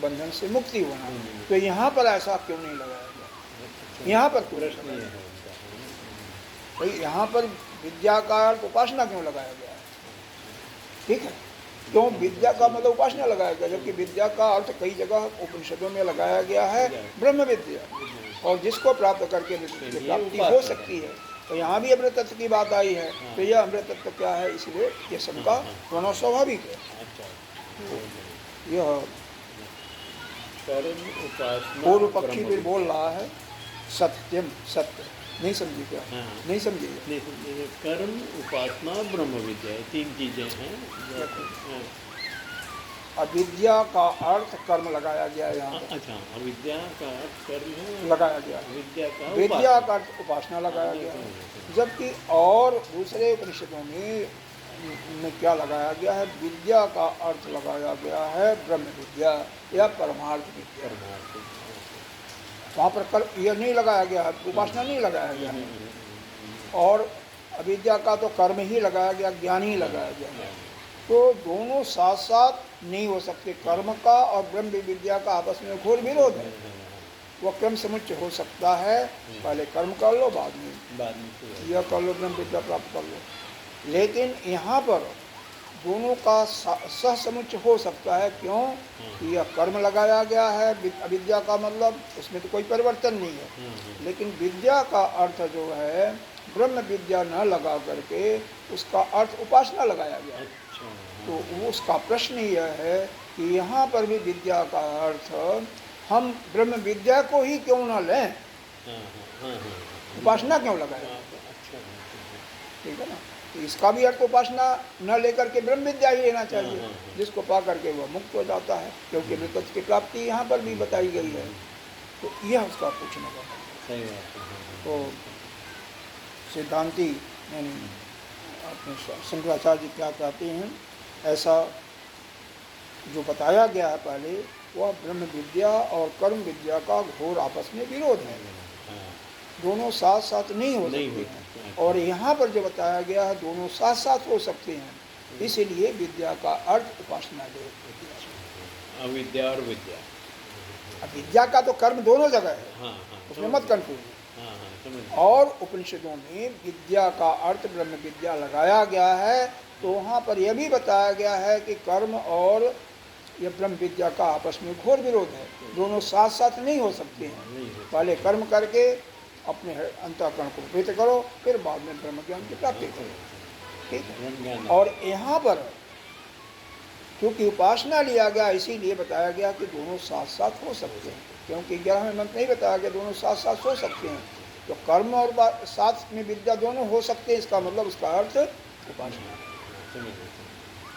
बंधन से मुक्ति होना। तो यहाँ पर ऐसा क्यों नहीं लगाया गया, यहाँ पर प्रश्न है भाई, यहाँ पर विद्या का अर्थ उपासना क्यों लगाया गया है, ठीक है, क्यों विद्या का मतलब उपासना लगाया गया, जबकि विद्या का अर्थ कई जगह उपनिषदों में लगाया गया है ब्रह्म विद्या, और जिसको प्राप्त करके प्राप्ति हो सकती है। तो यहाँ भी अमृत तत्व की बात आई है, तो यह अमृत तत्व क्या है, इसलिए ये सबका होना स्वाभाविक है। यह पूर्व पक्षी भी बोल रहा है सत्यम, सत्य नहीं समझी क्या, नहीं समझिए। कर्म, उपासना, ब्रह्म विद्या, 3 चीजें हैं। अविद्या का अर्थ कर्म लगाया गया है यहाँ पर। अच्छा, अविद्या का अर्थ कर्म है लगाया गया, विद्या का अर्थ उपासना लगाया गया, जबकि और दूसरे उपनिषदों में क्या लगाया गया है, विद्या का अर्थ लगाया गया है ब्रह्म विद्या या परमार्थ विद्या। वहाँ पर कर्म यह नहीं लगाया गया है, उपासना नहीं लगाया गया है, और अविद्या का तो कर्म ही लगाया गया, ज्ञान ही लगाया गया। तो दोनों साथ साथ नहीं हो सकते, कर्म का और ब्रह्म विद्या का आपस में घोर विरोध है। वह क्रम समुच्चय हो सकता है, पहले कर्म कर लो बाद में यह कर लो, ब्रह्म विद्या प्राप्त कर लो। लेकिन यहाँ पर दोनों का सह समुच्चय हो सकता है, क्यों, यह कर्म लगाया गया है, अविद्या का मतलब उसमें तो कोई परिवर्तन नहीं है, लेकिन विद्या का अर्थ जो है ब्रह्म विद्या न लगा करके उसका अर्थ उपासना लगाया गया। तो उसका प्रश्न यह है कि यहाँ पर भी विद्या का अर्थ हम ब्रह्म विद्या को ही क्यों न लें, उपासना क्यों लगाए, ठीक है ना। तो इसका भी अर्थ उपासना न लेकर के ब्रह्म विद्या ही लेना चाहिए, जिसको पा करके वह मुक्त हो जाता है, क्योंकि अमृत की प्राप्ति यहाँ पर भी बताई गई है। तो यह उसका पूछने का सही बात है। तो सिद्धांती यानी अपने शंकराचार्य जी क्या कहते हैं, ऐसा जो बताया गया है पहले, वह ब्रह्म विद्या और कर्म विद्या का घोर आपस में विरोध है। दोनों साथ साथ नहीं हो नहीं सकते होता। हैं। और यहाँ पर जो बताया गया है दोनों साथ साथ हो सकते हैं, इसीलिए विद्या का अर्थ उपासना दे। अविद्या और विद्या। अब विद्या का तो कर्म दोनों जगह है, हाँ हाँ उसमें मत कंफ्यूज। हाँ हाँ समझ। और उपनिषदों में विद्या का अर्थ ब्रह्म विद्या लगाया गया है, तो वहाँ पर यह भी बताया गया है कि कर्म और यह ब्रह्म विद्या का आपस में घोर विरोध है, दोनों साथ साथ नहीं हो सकते हैं। पहले कर्म करके अपने अंतःकरण को पवित्र करो, फिर बाद में ब्रह्म ज्ञान की प्राप्ति करो, ठीक है। और यहाँ पर क्योंकि उपासना लिया गया, इसीलिए बताया गया कि दोनों साथ साथ हो सकते हैं, क्योंकि 11वें मंत्र नहीं बताया गया दोनों साथ साथ हो सकते हैं। तो कर्म और साथ में विद्या दोनों हो सकते हैं, इसका मतलब उसका अर्थ उपासना।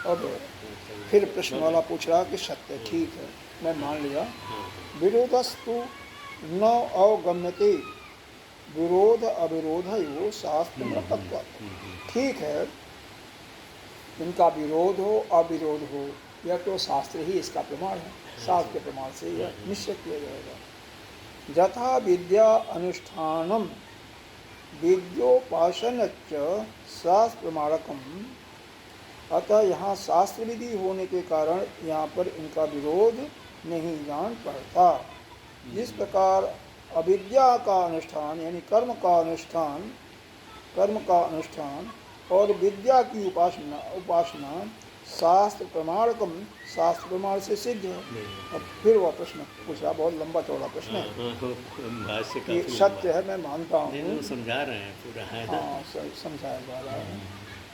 अब फिर प्रश्न वाला पूछ रहा कि सत्य, ठीक है मैं मान लिया, विरोधस्तु न अवगम्यते विरोध अविरोध यो शास्त्र में तत्व। ठीक है, इनका विरोध हो अविरोध हो यह तो शास्त्र ही इसका प्रमाण है, शास्त्र के प्रमाण से यह निश्चय किया जाएगा। यथा विद्या अनुष्ठानम विद्योपासन शास्त्र प्रमाणकम, अतः यहाँ शास्त्र विधि होने के कारण यहाँ पर इनका विरोध नहीं जान पड़ता। जिस प्रकार अविद्या का अनुष्ठान यानी कर्म का अनुष्ठान और विद्या की उपासना शास्त्र प्रमाणकम, शास्त्र प्रमाण से सिद्ध है। अब फिर वह प्रश्न पूछा, बहुत लंबा चौड़ा प्रश्न है कि सत्य है मैं मानता हूँ, समझा रहे हैं पूरा है। हाँ समझाया जा रहा है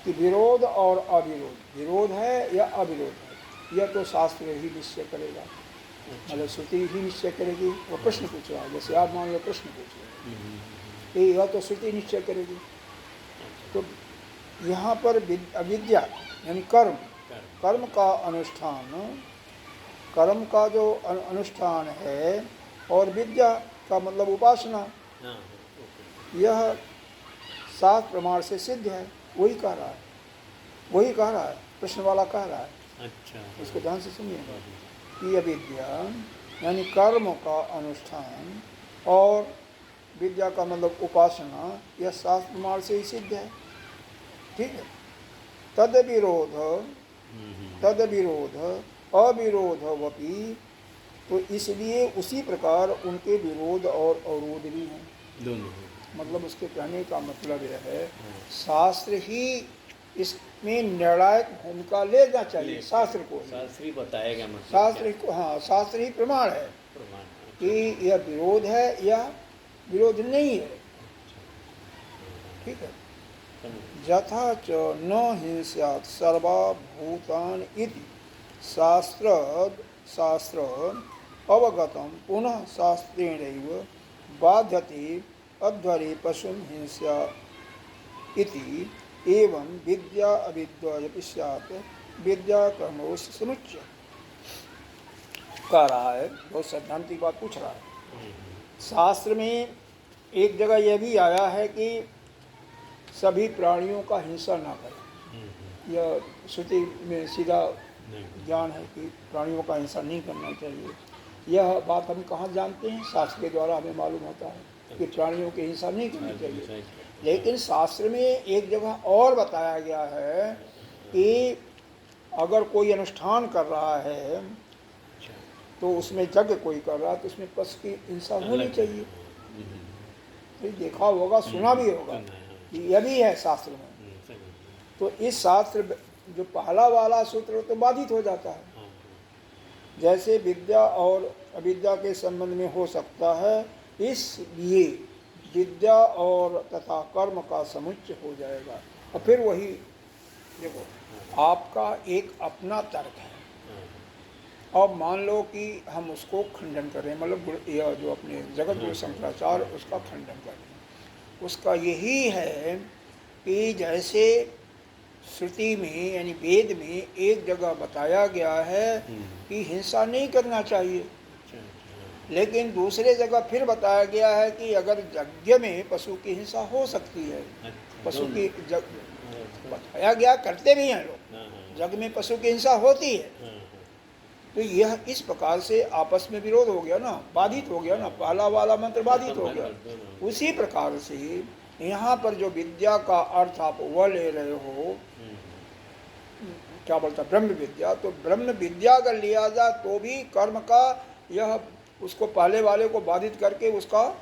कि विरोध और अविरोध, विरोध है या अविरोध है यह तो शास्त्र ही निश्चय करेगा, मतलब श्रुति ही निश्चय करेगी। वो प्रश्न पूछ रहा है, जैसे आप मान लो प्रश्न पूछ रहे हैं, यह तो श्रुति निश्चय करेगी। तो यहाँ पर अविद्या यानी कर्म का अनुष्ठान, कर्म का जो अनुष्ठान है और विद्या का मतलब उपासना, यह शास्त्र प्रमाण से सिद्ध है। वही कह रहा है प्रश्न वाला कह रहा है। अच्छा, उसको ध्यान से सुनिएगा कि अविद्या यानी कर्म का अनुष्ठान और विद्या का मतलब उपासना, यह शास्त्र प्रमाण से ही सिद्ध है, ठीक है। तद विरोध अविरोधवपि, तो इसलिए उसी प्रकार उनके विरोध और अवरोध भी हैं दोनों। मतलब उसके कहने का मतलब यह है शास्त्र ही इसमें निर्णायक भूमिका लेना चाहिए, शास्त्र को, शास्त्र ही बताएगा, मतलब शास्त्र को, हाँ शास्त्र ही प्रमाण है कि यह विरोध है या विरोध नहीं है, ठीक है। यथा च न हिंस्यात् सर्वभूतानि इति शास्त्र अवगतम पुनः शास्त्रेणैव बाध्यते अध्वरे पशुं हिंसा इति एवं विद्या अविद्या स्यात् विद्या कर्मों से समुच्चय। कह रहा है, बहुत सैद्धांतिक बात पूछ रहा है। शास्त्र में एक जगह यह भी आया है कि सभी प्राणियों का हिंसा ना करें, यह श्रुति में सीधा ज्ञान है कि प्राणियों का हिंसा नहीं करना चाहिए। यह बात हम कहाँ जानते हैं? शास्त्र के द्वारा हमें मालूम होता है कि प्राणियों की हिंसा नहीं करनी चाहिए। लेकिन शास्त्र में एक जगह और बताया गया है कि अगर कोई अनुष्ठान कर रहा है तो उसमें यज्ञ कोई कर रहा है तो उसमें पशु की हिंसा होनी चाहिए। तो देखा होगा, सुना भी होगा, यह भी है शास्त्र में। तो इस शास्त्र जो पहला वाला सूत्र तो बाधित हो जाता है, जैसे विद्या और अविद्या के संबंध में हो सकता है, इसलिए विद्या और तथा कर्म का समुच्चय हो जाएगा। और फिर वही देखो, आपका एक अपना तर्क है, अब मान लो कि हम उसको खंडन करें, मतलब यह जो अपने जगत गुरु शंकराचार्य उसका खंडन करें, उसका यही है कि जैसे श्रुति में यानी वेद में एक जगह बताया गया है कि हिंसा नहीं करना चाहिए, लेकिन दूसरे जगह फिर बताया गया है कि अगर यज्ञ में पशु की हिंसा हो सकती है। पशु की बताया गया, करते भी हैं लोग, यज्ञ में पशु की हिंसा होती है, तो यह इस प्रकार से आपस में विरोध हो गया ना, बाधित हो गया ना, पहला वाला मंत्र बाधित हो गया। उसी प्रकार से यहाँ पर जो विद्या का अर्थ आप वह ले रहे हो, क्या बोलता ब्रह्म विद्या, तो ब्रह्म विद्या अगर लिया जाए तो भी कर्म का यह उसको पहले वाले को बाधित करके उसका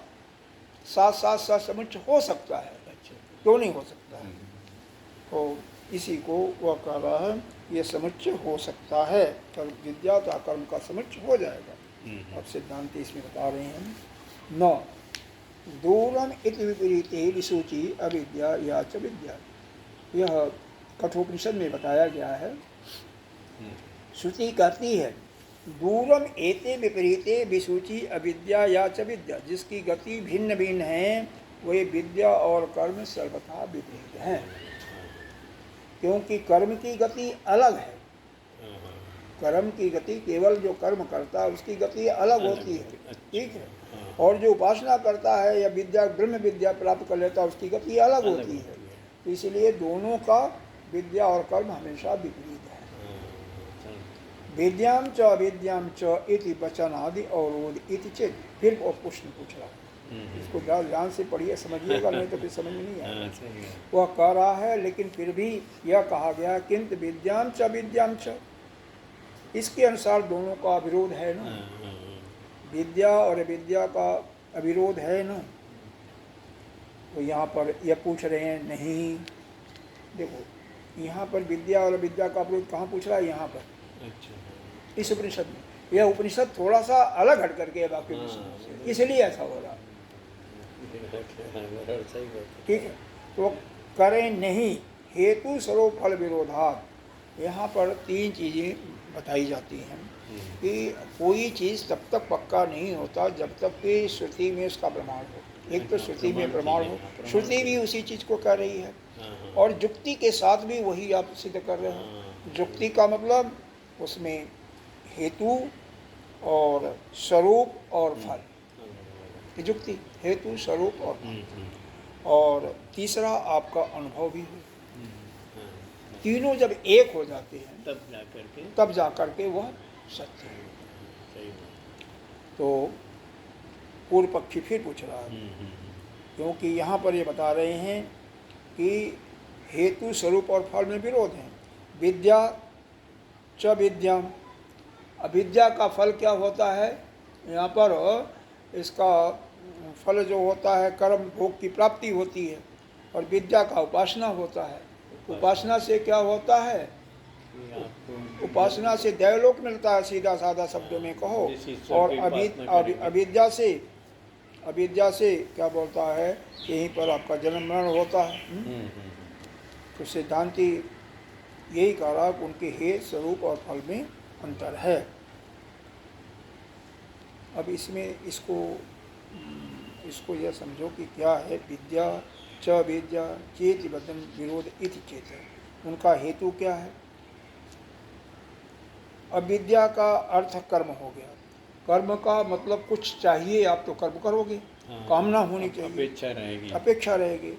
साथ साथ समुच्चय हो सकता है, क्यों नहीं हो सकता है। तो इसी को वह कह रहा है, ये समुच्चय हो सकता है, कर्म विद्या का कर्म का समुच्चय हो जाएगा। अब सिद्धांत इसमें बता रहे हैं, न दूरम इति विपरीते विसूचि अविद्या या च विद्या। यह कठोपनिषद में बताया गया है। श्रुति कहती है दूरम एते विपरीते विसूचि अविद्या या च विद्या, जिसकी गति भिन्न भिन्न है वे विद्या और कर्म सर्वथा विपरीत हैं, क्योंकि कर्म की गति अलग है। कर्म की गति केवल जो कर्म करता है उसकी गति अलग होती है, ठीक है। और जो उपासना करता है या विद्या ब्रह्म विद्या प्राप्त कर लेता है उसकी गति अलग होती है। तो इसलिए दोनों का विद्या और कर्म हमेशा विपरीत है। विद्याम च अविद्याम च इति वचन आदि अवरोध इति चेत। फिर वो प्रश्न पूछ रहा है, इसको ध्यान से पढ़िए, समझिएगा, नहीं तो फिर समझ में नहीं आएगा। वह कह रहा है लेकिन फिर भी यह कहा गया किंतु विद्याम च अविद्याम च, इसके अनुसार दोनों का अविरोध है ना, विद्या और अविद्या का अविरोध है ना। तो यहाँ पर यह पूछ रहे हैं नहीं, देखो यहाँ पर विद्या और अविद्या का अविरोध कहाँ पूछ रहा है, यहाँ पर इस उपनिषद में। यह उपनिषद थोड़ा सा अलग हट करके है बाकी उपनिषद से, इसलिए ऐसा हो रहा, ठीक है। तो करें नहीं हेतु स्वरूप फल विरोधात। यहाँ पर तीन चीजें बताई जाती हैं कि कोई चीज़ तब तक पक्का नहीं होता जब तक कि श्रुति में उसका प्रमाण हो। एक तो श्रुति में प्रमाण हो, श्रुति भी उसी चीज़ को कह रही है, और युक्ति के साथ भी वही आप सिद्ध कर रहे हो। युक्ति का मतलब उसमें हेतु और स्वरूप और फल, युक्ति हेतु स्वरूप और फल, और तीसरा आपका अनुभव भी हो। तीनों जब एक हो जाते हैं तब जाकर के वह सत्य है। तो पूर्व पक्षी फिर पूछ रहा है, क्योंकि यहाँ पर ये बता रहे हैं कि हेतु स्वरूप और फल में विरोध है। विद्या च विद्याम, अविद्या का फल क्या होता है, यहाँ पर इसका फल जो होता है कर्म भोग की प्राप्ति होती है, और विद्या का उपासना होता है। उपासना से क्या होता है, उपासना से दैवलोक मिलता है, सीधा साधा शब्दों में कहो। और अविद्या से क्या बोलता है, यहीं पर आपका जन्म मरण होता है। तो सिद्धांति यही कह रहा कि उनके हेतु स्वरूप और फल में अंतर है। अब इसमें इसको यह समझो कि क्या है, विद्या च विद्या चेत बदन विरोध इति चेत है, उनका हेतु क्या है। अविद्या का अर्थ कर्म हो गया, कर्म का मतलब कुछ चाहिए, आप तो कर्म करोगे, कामना होनी चाहिए, अपेक्षा रहेगी।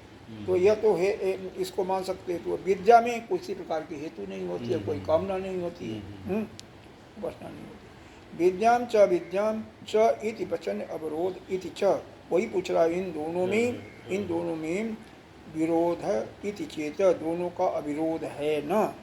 तो यह तो है, इसको मान सकते हैं। तो विद्या में किसी प्रकार की हेतु नहीं होती है, कोई कामना नहीं होती है, वासना नहीं होती। विद्याम च विद्याम च इति वचन अवरोध इति च, वही पूछ रहा है इन दोनों में विरोध इति चेत, दोनों का अविरोध है ना।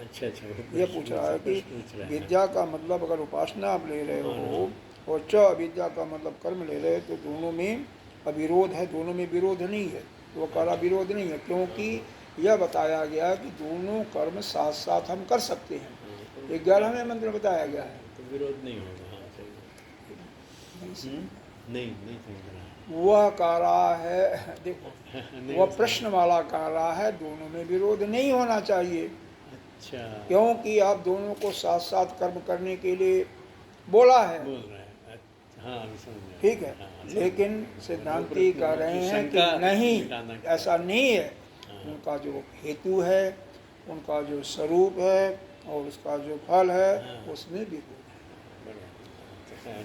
अच्छा, यह पूछ रहा है कि विद्या का मतलब अगर उपासना आप ले रहे हो और च अविद्या का मतलब कर्म ले रहे हो, तो दोनों में अविरोध है, दोनों में विरोध नहीं है। वो करा विरोध नहीं है, क्योंकि यह बताया गया कि दोनों कर्म साथ साथ हम कर सकते हैं। 11वें मंत्र में बताया गया है, तो विरोध नहीं होगा। नहीं वह कह रहा है, देखो वह प्रश्न वाला कह रहा है दोनों में विरोध नहीं होना चाहिए। अच्छा, क्योंकि आप दोनों को साथ साथ कर्म करने के लिए बोला है, बोल रहे हैं। हाँ, ठीक है। लेकिन सिद्धांती कह रहे हैं कि नहीं, ऐसा नहीं है। उनका जो हेतु है, उनका जो स्वरूप है और उसका जो फल है, उसमें विरोध है।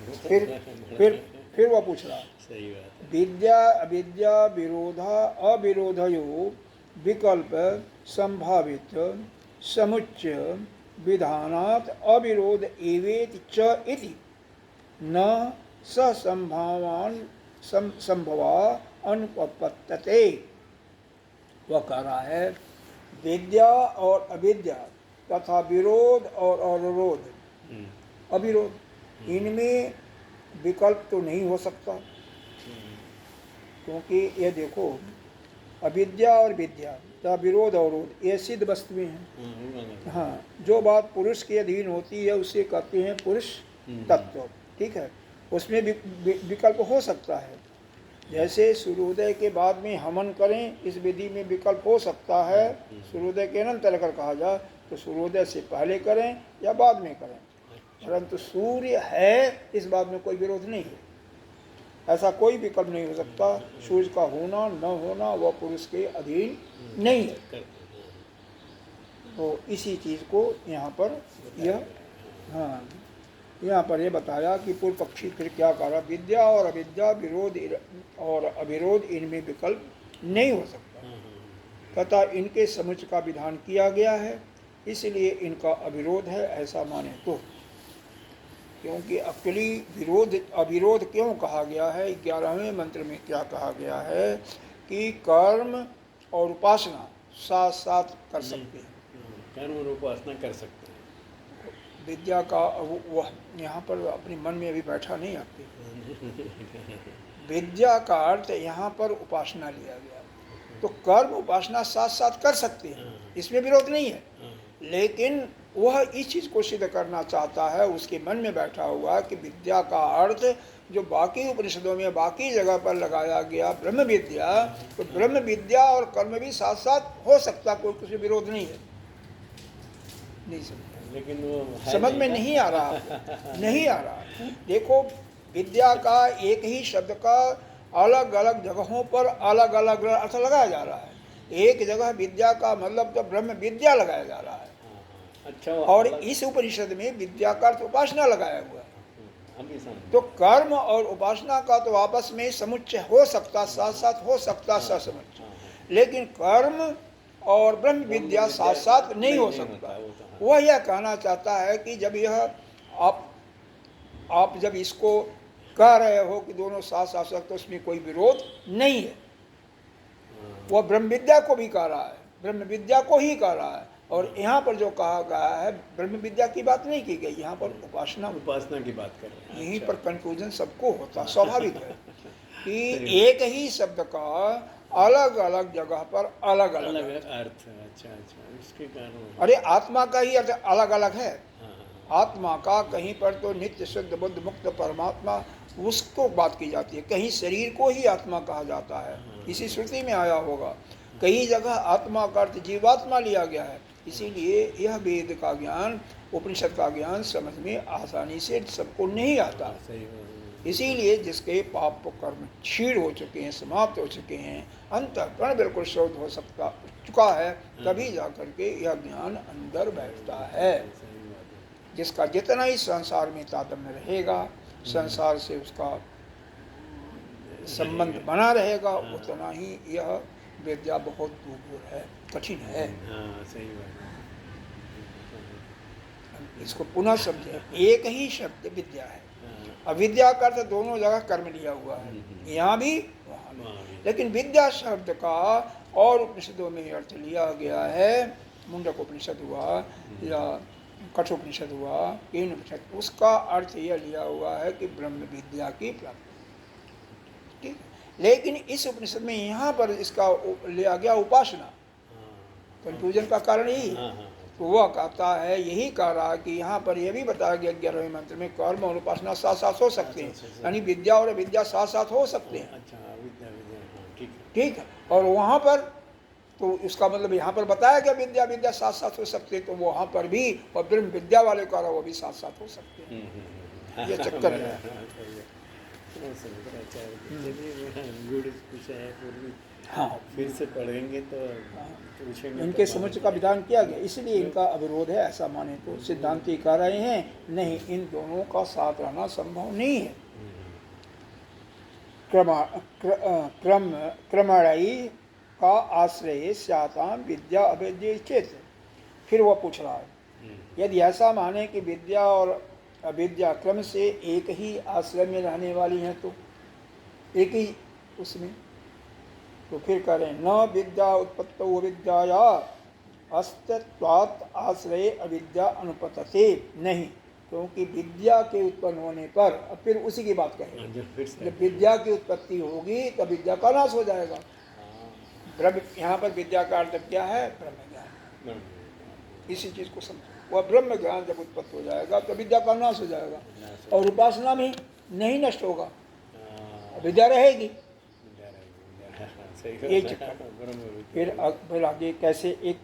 फिर वह पूछ रहा, सही बात है। विद्या अविद्या विरोधा अविरोधयो विकल्प संभावित समुच्चय विधानात् अविरोध एवेति च इति न संभवा अनुपपत्तते। वह कह रहा है विद्या और अविद्या तथा विरोध और अविरोध, अविरोध, इनमें विकल्प तो नहीं हो सकता, क्योंकि ये देखो अविद्या और विद्या तथा विरोध और विरोध ये सिद्ध वस्तुएं हैं। हाँ, जो बात पुरुष के अधीन होती है उसे कहते हैं पुरुष तत्व, ठीक है। उसमें विकल्प हो सकता है, जैसे सूर्योदय के बाद में हवन करें, इस विधि में विकल्प हो सकता है। सूर्योदय के अनंतर अगर कहा जाए तो सूर्योदय से पहले करें या बाद में करें, परंतु सूर्य है इस बात में कोई विरोध नहीं है, ऐसा कोई विकल्प नहीं हो सकता। सूर्य का होना न होना वह पुरुष के अधीन नहीं है। तो इसी चीज को यहाँ पर यह, हाँ, यहाँ पर यह बताया कि पूर्व पक्षी फिर क्या कहा, विद्या और अविद्या विरोध और अविरोध इनमें विकल्प नहीं हो सकता तथा इनके समुच्चय का विधान किया गया है, इसलिए इनका अविरोध है ऐसा माने तो। क्योंकि अकेली विरोध अविरोध क्यों कहा गया है, 11वें मंत्र में क्या कहा गया है कि कर्म और उपासना साथ साथ कर सकते हैं। कर्म और उपासना कर सकते हैं। विद्या का वह यहाँ पर अपने मन में अभी बैठा नहीं आपके। विद्या का अर्थ यहाँ पर उपासना लिया गया, तो कर्म उपासना साथ साथ कर सकते हैं, इसमें विरोध नहीं है। लेकिन वह इस चीज को सिद्ध करना चाहता है, उसके मन में बैठा हुआ कि विद्या का अर्थ जो बाकी उपनिषदों में बाकी जगह पर लगाया गया ब्रह्म विद्या, तो ब्रह्म विद्या और कर्म भी साथ साथ हो सकता, कोई कुछ विरोध नहीं है। नहीं समझ, लेकिन वो समझ में नहीं आ रहा, नहीं आ रहा। देखो विद्या का एक ही शब्द का अलग अलग जगहों पर अलग अलग अर्थ लगाया जा रहा है। एक जगह विद्या का मतलब तो ब्रह्म विद्या लगाया जा रहा है, अच्छा, और इस उपनिषद में विद्या का अर्थ उपासना लगाया हुआ है। तो कर्म और उपासना का तो आपस में समुच्चय हो सकता, साथ साथ हो सकता ससमुच्चय, लेकिन कर्म और ब्रह्म विद्या साथ साथ नहीं हो सकता। वह यह कहना चाहता है कि जब यह आप जब इसको कह रहे हो कि दोनों साथ साथ सकते, तो उसमें कोई विरोध नहीं है। वह ब्रह्म विद्या को भी कह रहा है, ब्रह्म विद्या को ही कह रहा है, और यहाँ पर जो कहा गया है ब्रह्म विद्या की बात नहीं की गई, यहाँ पर उपासना की बात कर रहे हैं। यहीं पर कंफ्यूजन सबको होता, स्वाभाविक है कि एक ही शब्द का अलग अलग जगह पर अलग अलग अर्थ। अच्छा, इसके कारण अरे आत्मा का ही अर्थ अलग अलग है। आत्मा का कहीं पर तो नित्य शुद्ध बुद्ध मुक्त परमात्मा उसको बात की जाती है, कहीं शरीर को ही आत्मा कहा जाता है, इसी श्रुति में आया होगा। कई जगह आत्मा का अर्थ जीवात्मा लिया गया है, इसीलिए यह वेद का ज्ञान, उपनिषद का ज्ञान समझ में आसानी से सबको नहीं आता। इसीलिए जिसके पाप कर्म क्षीण हो चुके हैं, समाप्त हो चुके हैं, अंतःकरण बिल्कुल शुद्ध हो चुका है, तभी जाकर के यह ज्ञान अंदर बैठता है। जिसका जितना ही संसार में तादात्म्य रहेगा, संसार से उसका संबंध बना रहेगा, उतना ही यह विद्या बहुत दूर है, कठिन है। सही बात। इसको पुनः समझे, एक ही शब्द विद्या है। अविद्या का अर्थ दोनों जगह कर्म लिया हुआ है, यहाँ भी वहाँ भी, लेकिन विद्या शब्द का और उपनिषदों में अर्थ लिया गया है। मुंडक उपनिषद हुआ या कठोपनिषद हुआ, केन उपनिषद, उसका अर्थ यह लिया हुआ है कि ब्रह्म विद्या की प्राप्ति, ठीक। लेकिन इस उपनिषद में यहाँ पर इसका लिया गया उपासना, कंफ्यूजन का कारण यही। तो वह कहता है, यही कह रहा है कि यहाँ पर यह भी बताया गया 11वें मंत्र में कर्म और उपासना साथ साथ हो सकते हैं, यानी विद्या और अविद्या साथ साथ हो सकते हैं, ठीक है। और वहाँ पर तो इसका मतलब यहाँ पर बताया गया विद्या विद्या साथ साथ हो सकते हैं, तो वहाँ पर भी और ब्रह्म विद्या वाले कह रहा वो भी साथ साथ हो सकते हैं। ये चक्कर है। हाँ, फिर से पढ़ेंगे तो पूछेंगे। इनके समुच्चय का विधान किया गया, इसलिए इनका अविरोध है ऐसा माने तो। सिद्धांती कह रहे हैं नहीं, इन दोनों का साथ रहना संभव नहीं है। क्रमणई का आश्रय स्याताम विद्या अवैध चेत। फिर वह पूछ रहा है, यदि ऐसा माने कि विद्या और अविद्या क्रम से एक ही आश्रय में रहने वाली हैं, तो एक ही उसमें, तो फिर करें न विद्या उत्पत्तौ अविद्याया अस्तित्वात् आश्रय अविद्या अनुपतते, नहीं, क्योंकि विद्या के उत्पन्न होने पर, अब फिर उसी की बात कहें, जब विद्या की उत्पत्ति होगी तब विद्या का नाश हो जाएगा। ब्रह्म, यहाँ पर विद्या का अर्थ क्या है? ब्रह्म ज्ञान। इसी चीज को समझो, वह ब्रह्म ज्ञान जब उत्पत्ति हो जाएगा तो विद्या का नाश हो जाएगा, और उपासना में नहीं नष्ट होगा, विद्या रहेगी। ये फिर आगे कैसे एक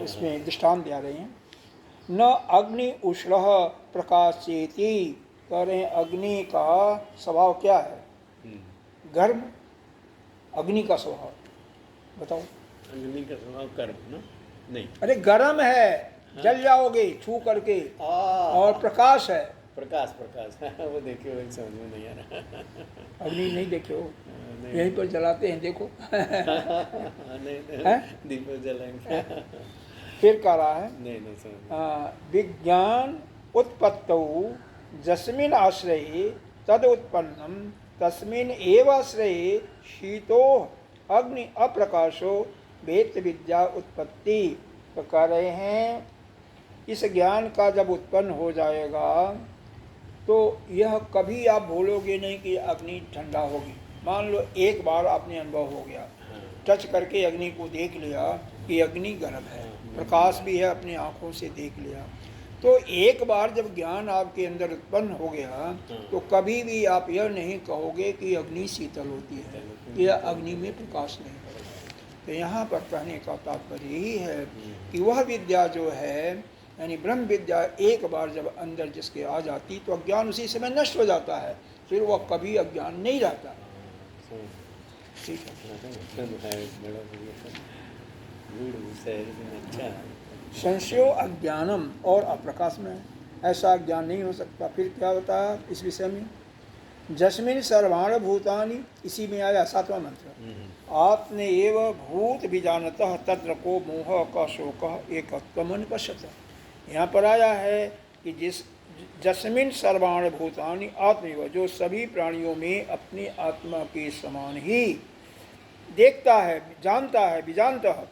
इसमें दृष्टांत दे रहे हैं। न अग्नि उष्ण प्रकाशेति, कह रहे हैं अग्नि का स्वभाव क्या है? गर्म। अग्नि का स्वभाव बताओ। अग्नि का स्वभाव गर्म ना? नहीं, अरे गर्म है, जल जाओगे छू करके, और प्रकाश है। प्रकाश वो देखे हो, समझ में नहीं आ रहा। अग्नि नहीं देखे हो? यहीं पर जलाते हैं, देखो। नहीं, दीपक जलाएंगे। फिर कह रहा है नहीं समझ। विज्ञान उत्पत्तौ जस्मिन् आश्रये तद उत्पन्नम तस्मिन् एव आश्रये शीतो अग्नि अप्रकाशो वेद विद्या उत्पत्ति। तो कह रहे हैं इस ज्ञान का जब उत्पन्न हो जाएगा तो यह कभी आप भूलोगे नहीं कि अग्नि ठंडा होगी। मान लो एक बार आपने अनुभव हो गया, टच करके अग्नि को देख लिया कि अग्नि गर्म है, प्रकाश भी है, अपनी आँखों से देख लिया, तो एक बार जब ज्ञान आपके अंदर उत्पन्न हो गया तो कभी भी आप यह नहीं कहोगे कि अग्नि शीतल होती है या अग्नि में प्रकाश नहीं होता। तो यहाँ पर कहने का तात्पर्य यही है कि वह विद्या जो है, यानी ब्रह्म विद्या, एक बार जब अंदर जिसके आ जाती तो अज्ञान उसी समय नष्ट हो जाता है, फिर वह कभी अज्ञान नहीं रहता। ठीक है। संशयो अज्ञानम, और अप्रकाश में ऐसा ज्ञान नहीं हो सकता। फिर क्या बताया इस विषय में? जस्मिन् सर्वाणि भूतानि, इसी में आया 7वां मंत्र, आत्म एव भूत बीजानतः तत्र को मोह का शोक एकत्वमन पश्यत। यहाँ पर आया है कि जिस जस्मिन् सर्वाणि भूतानि आत्मैव, जो सभी प्राणियों में अपनी आत्मा के समान ही देखता है, जानता है, बीजानतः,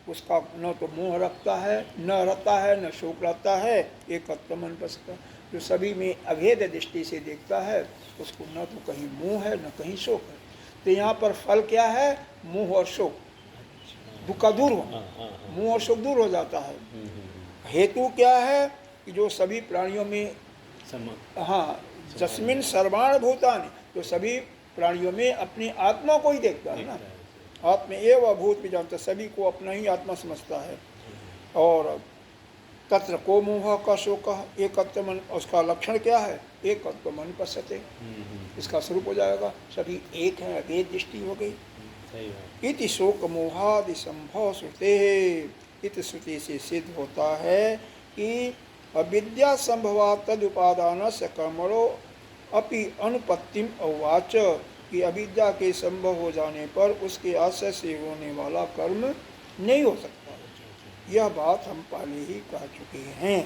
उसका न तो मोह रखता है, न रहता है, न शोक रहता है, एकत्व मन पश्यत। जो सभी में अभेद दृष्टि से देखता है उसको न तो कहीं मोह है न कहीं शोक है। तो यहाँ पर फल क्या है? मोह और शोक, दुख का दूर होना, मोह और शोक दूर हो जाता है। हेतु क्या है? कि जो सभी प्राणियों में, हाँ, जस्मिन् सर्वाणि भूतानि, जो सभी प्राणियों में अपनी आत्मा को ही देखता है ना, आत्मा एव भूत भी जानता, सभी को अपना ही आत्मा समझता है। और तत्र को मोह का शोक एकत्व मन, उसका लक्षण क्या है? एकत्व मन पश्यते, इसका स्वरूप हो जाएगा सभी एक है, अभेद दृष्टि हो गई। इति शोक मोहादि संभव श्रुते, इति श्रुति से सिद्ध होता है कि अविद्या संभवा तद उपादान से कर्मणो अपि अनुपत्तिम अवाच, कि अविद्या के संभव हो जाने पर उसके आश्रय से होने वाला कर्म नहीं हो सकता। यह बात हम पहले ही कह चुके हैं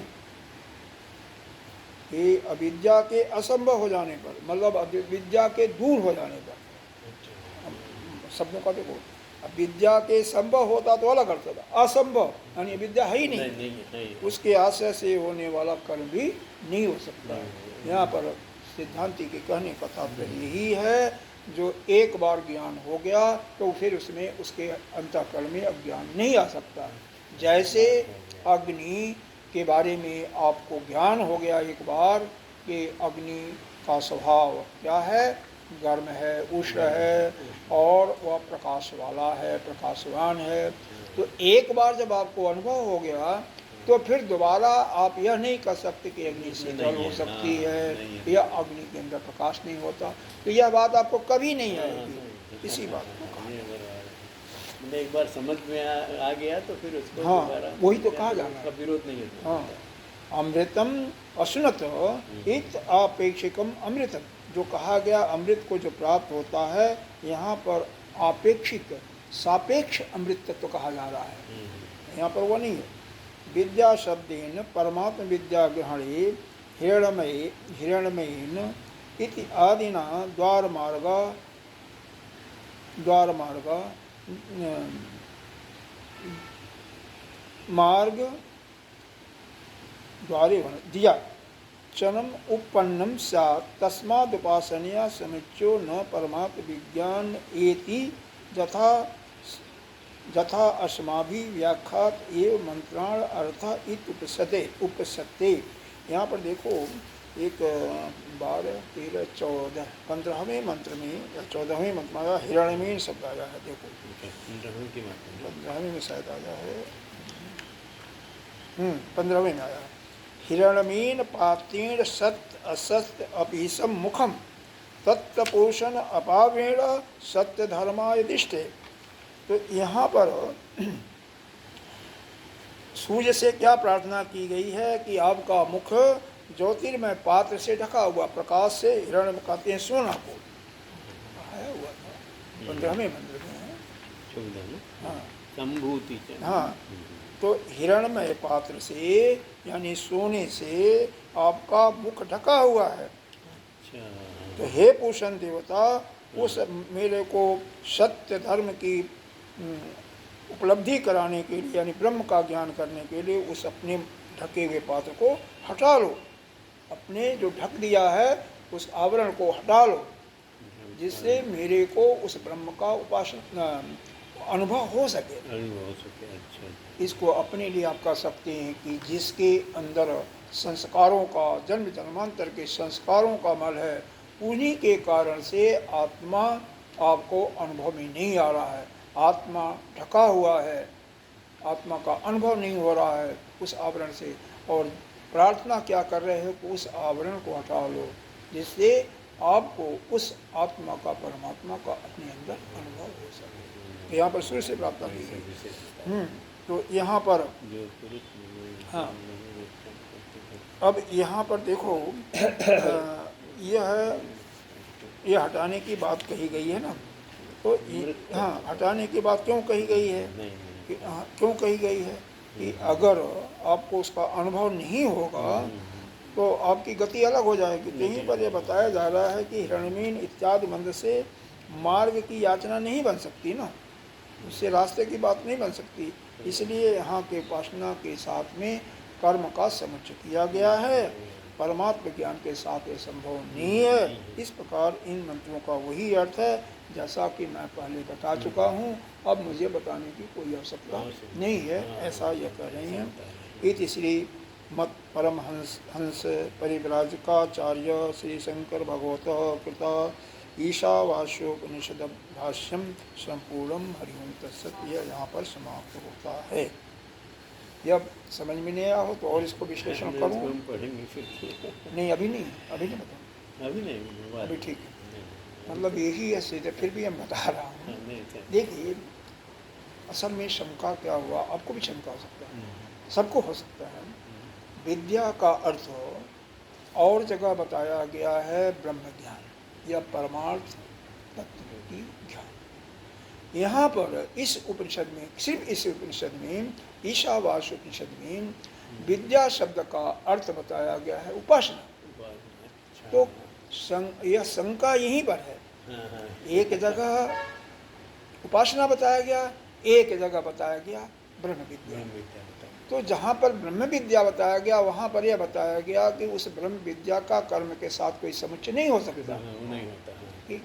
कि अविद्या के असंभव हो जाने पर, मतलब अविद्या के दूर हो जाने पर, शब्दों का देखो, अविद्या के संभव होता तो अलग अर्थ था, असंभव यानी विद्या है ही नहीं, उसके आश्रय से होने वाला कर्म भी नहीं हो सकता। यहाँ पर सिद्धांति के कहने का तात्पर्य यही है, जो एक बार ज्ञान हो गया तो फिर उसमें उसके अंतःकरण में अज्ञान नहीं आ सकता। जैसे अग्नि के बारे में आपको ज्ञान हो गया एक बार कि अग्नि का स्वभाव क्या है? गर्म है, उष्ण है, और वह प्रकाश वाला है, प्रकाशवान है। तो एक बार जब आपको अनुभव हो गया तो फिर दोबारा आप यह नहीं कर सकते कि अग्नि शीतल हो सकती है या अग्नि के अंदर प्रकाश नहीं होता। तो यह बात आपको कभी नहीं आएगी। इसी बात को कहा, एक बार समझ में आ गया तो फिर उसको, हाँ, वही तो कहा जाना है, विरोध नहीं होता। हाँ, अमृतम अश्नुत इत अपेक्षिकम अमृतम, जो कहा गया अमृत को जो प्राप्त होता है, यहाँ पर आपेक्षिक सापेक्ष अमृत तत्व कहा जा रहा है। यहाँ पर वो नहीं है, विद्या शब्देन परमात्म विद्या ग्रहणे हिरण्मयेन इति आदिना द्वारमार्ग मार्ग द्वारे दिया चनम उपपन्नम स्यात् तस्मादुपासनया समुच्चयो न परमात्म विज्ञान एति यथा अस्माभि व्याख्यात एव मंत्राण अर्थ इत उपसते। यहाँ पर देखो एक 12, 13, 14, 15वें मंत्र में या 14वें मंत्र में आया हिरण्मयी शब्द आया है। देखो 15वें में शायद आया है, 15वें में आया है। हिरण्मयीन पात्रेण सत्य असत्य अपीसम मुखम तत्पोषण अपावेण सत्य धर्माय दिष्टे। तो यहाँ पर सूर्य से क्या प्रार्थना की गई है कि आपका मुख ज्योतिर्मय पात्र से ढका हुआ प्रकाश से, हिरण्य कहते हैं सोना को, आया हुआ था 15वें मंत्र में है। हाँ संभूति। हाँ, तो हिरण्मय पात्र से यानी सोने से आपका मुख ढका हुआ है। तो हे पूषण देवता, उस मेरे को सत्य धर्म की उपलब्धि कराने के लिए यानी ब्रह्म का ज्ञान करने के लिए उस अपने ढके हुए पात्र को हटा लो, अपने जो ढक दिया है उस आवरण को हटा लो, जिससे मेरे को उस ब्रह्म का उपासना अनुभव हो सके। अच्छा। इसको अपने लिए आप कह सकते हैं कि जिसके अंदर संस्कारों का, जन्म जन्मांतर के संस्कारों का मल है, उन्हीं के कारण से आत्मा आपको अनुभव में नहीं आ रहा है, आत्मा ढका हुआ है, आत्मा का अनुभव नहीं हो रहा है उस आवरण से। और प्रार्थना क्या कर रहे हो कि उस आवरण को हटा लो, जिससे आपको उस आत्मा का, परमात्मा का अपने अंदर अनुभव हो सके। यहाँ पर सूर्य से प्रार्थना की गई। तो यहाँ पर हाँ, अब यहाँ पर देखो यह हटाने की बात कही गई है ना। तो हाँ, हटाने की बात क्यों कही गई है कि क्यों कही गई है कि अगर आपको उसका अनुभव नहीं होगा तो आपकी गति अलग हो जाएगी। तो यहीं पर यह बताया जा रहा है कि हिरण्मयी इत्यादि मंत्र से मार्ग की याचना नहीं बन सकती ना, उससे रास्ते की बात नहीं बन सकती। इसलिए यहाँ के उपासना के साथ में कर्म का समुच्चय किया गया है, परमात्म ज्ञान के साथ ये संभव नहीं है। इस प्रकार इन मंत्रों का वही अर्थ है जैसा कि मैं पहले बता चुका हूँ, अब मुझे बताने की कोई आवश्यकता नहीं है, ऐसा यह कह रहे हैं। इति श्री मत परमहंस परिव्राजकाचार्य श्री शंकर भगवत कृता ईशावास्योपनिषद भाष्यम संपूर्णम हरिओम तत्सत। यह यहाँ पर समाप्त होता है। जब समझ में नहीं आया हो तो और इसको विश्लेषण करूँ? नहीं, अभी नहीं बताऊँ, अभी ठीक है। मतलब यही है सीधे, फिर भी हम बता रहा हूँ। देखिए, असल में शंका क्या हुआ, आपको भी शंका हो सकता है, सबको हो सकता है। विद्या का अर्थ और जगह बताया गया है ब्रह्म ज्ञान या परमार्थ तत्व की ज्ञान। यहाँ पर इस उपनिषद में, सिर्फ इस उपनिषद में, ईशावास्य उपनिषद में विद्या शब्द का अर्थ बताया गया है उपासना। तो यह शंका यहीं पर है, एक जगह उपासना बताया गया, एक जगह बताया गया ब्रह्म विद्या। तो जहाँ पर ब्रह्म विद्या बताया गया वहाँ पर यह बताया गया कि उस ब्रह्म विद्या का कर्म के साथ कोई समुच्चय नहीं हो सकता, ठीक।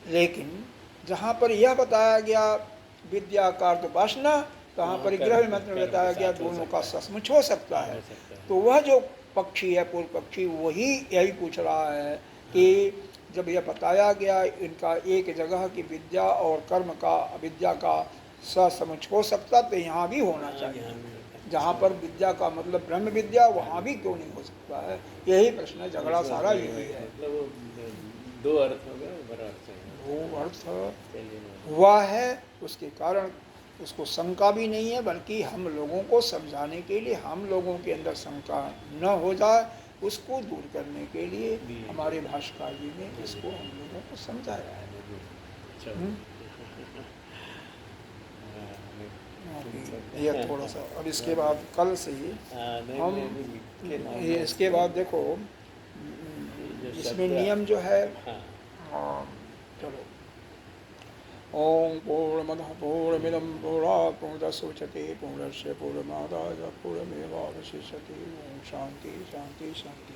लेकिन जहाँ पर यह बताया गया विद्या का अर्थ उपासना, वहाँ पर गृह मंत्र में बताया गया दोनों का सचमुच हो सकता है। तो वह जो पक्षी है, पूर्व पक्षी, वही यही पूछ रहा है कि जब यह बताया गया इनका एक जगह की विद्या और कर्म का, विद्या का सचमुच हो सकता, तो यहाँ भी होना चाहिए। जहाँ पर विद्या का मतलब ब्रह्म विद्या, वहाँ भी क्यों नहीं हो सकता है? यही प्रश्न है, झगड़ा सारा यही है। दो अर्थ हो गया, वो अर्थ हुआ है, उसके कारण उसको शंका भी नहीं है, बल्कि हम लोगों को समझाने के लिए, हम लोगों के अंदर शंका न हो जाए उसको दूर करने के लिए हमारे भाष्यकार जी ने इसको हम लोगों को समझाया है। क्योंकि ये थोड़ा सा अब इसके बाद कल से ही हाँ, नहीं, हम नहीं, लिख के नाम ये इसके बाद देखो जो इसमें शब्द- नियम जो है हाँ, चलो ओम पूर्णमदः पूर्णमिदं पूर्णात् पूर्णमुदच्यते पूर्णस्य पूर्णमादाय पूर्णमेवावशिष्यते ओम शांति शांति शांति।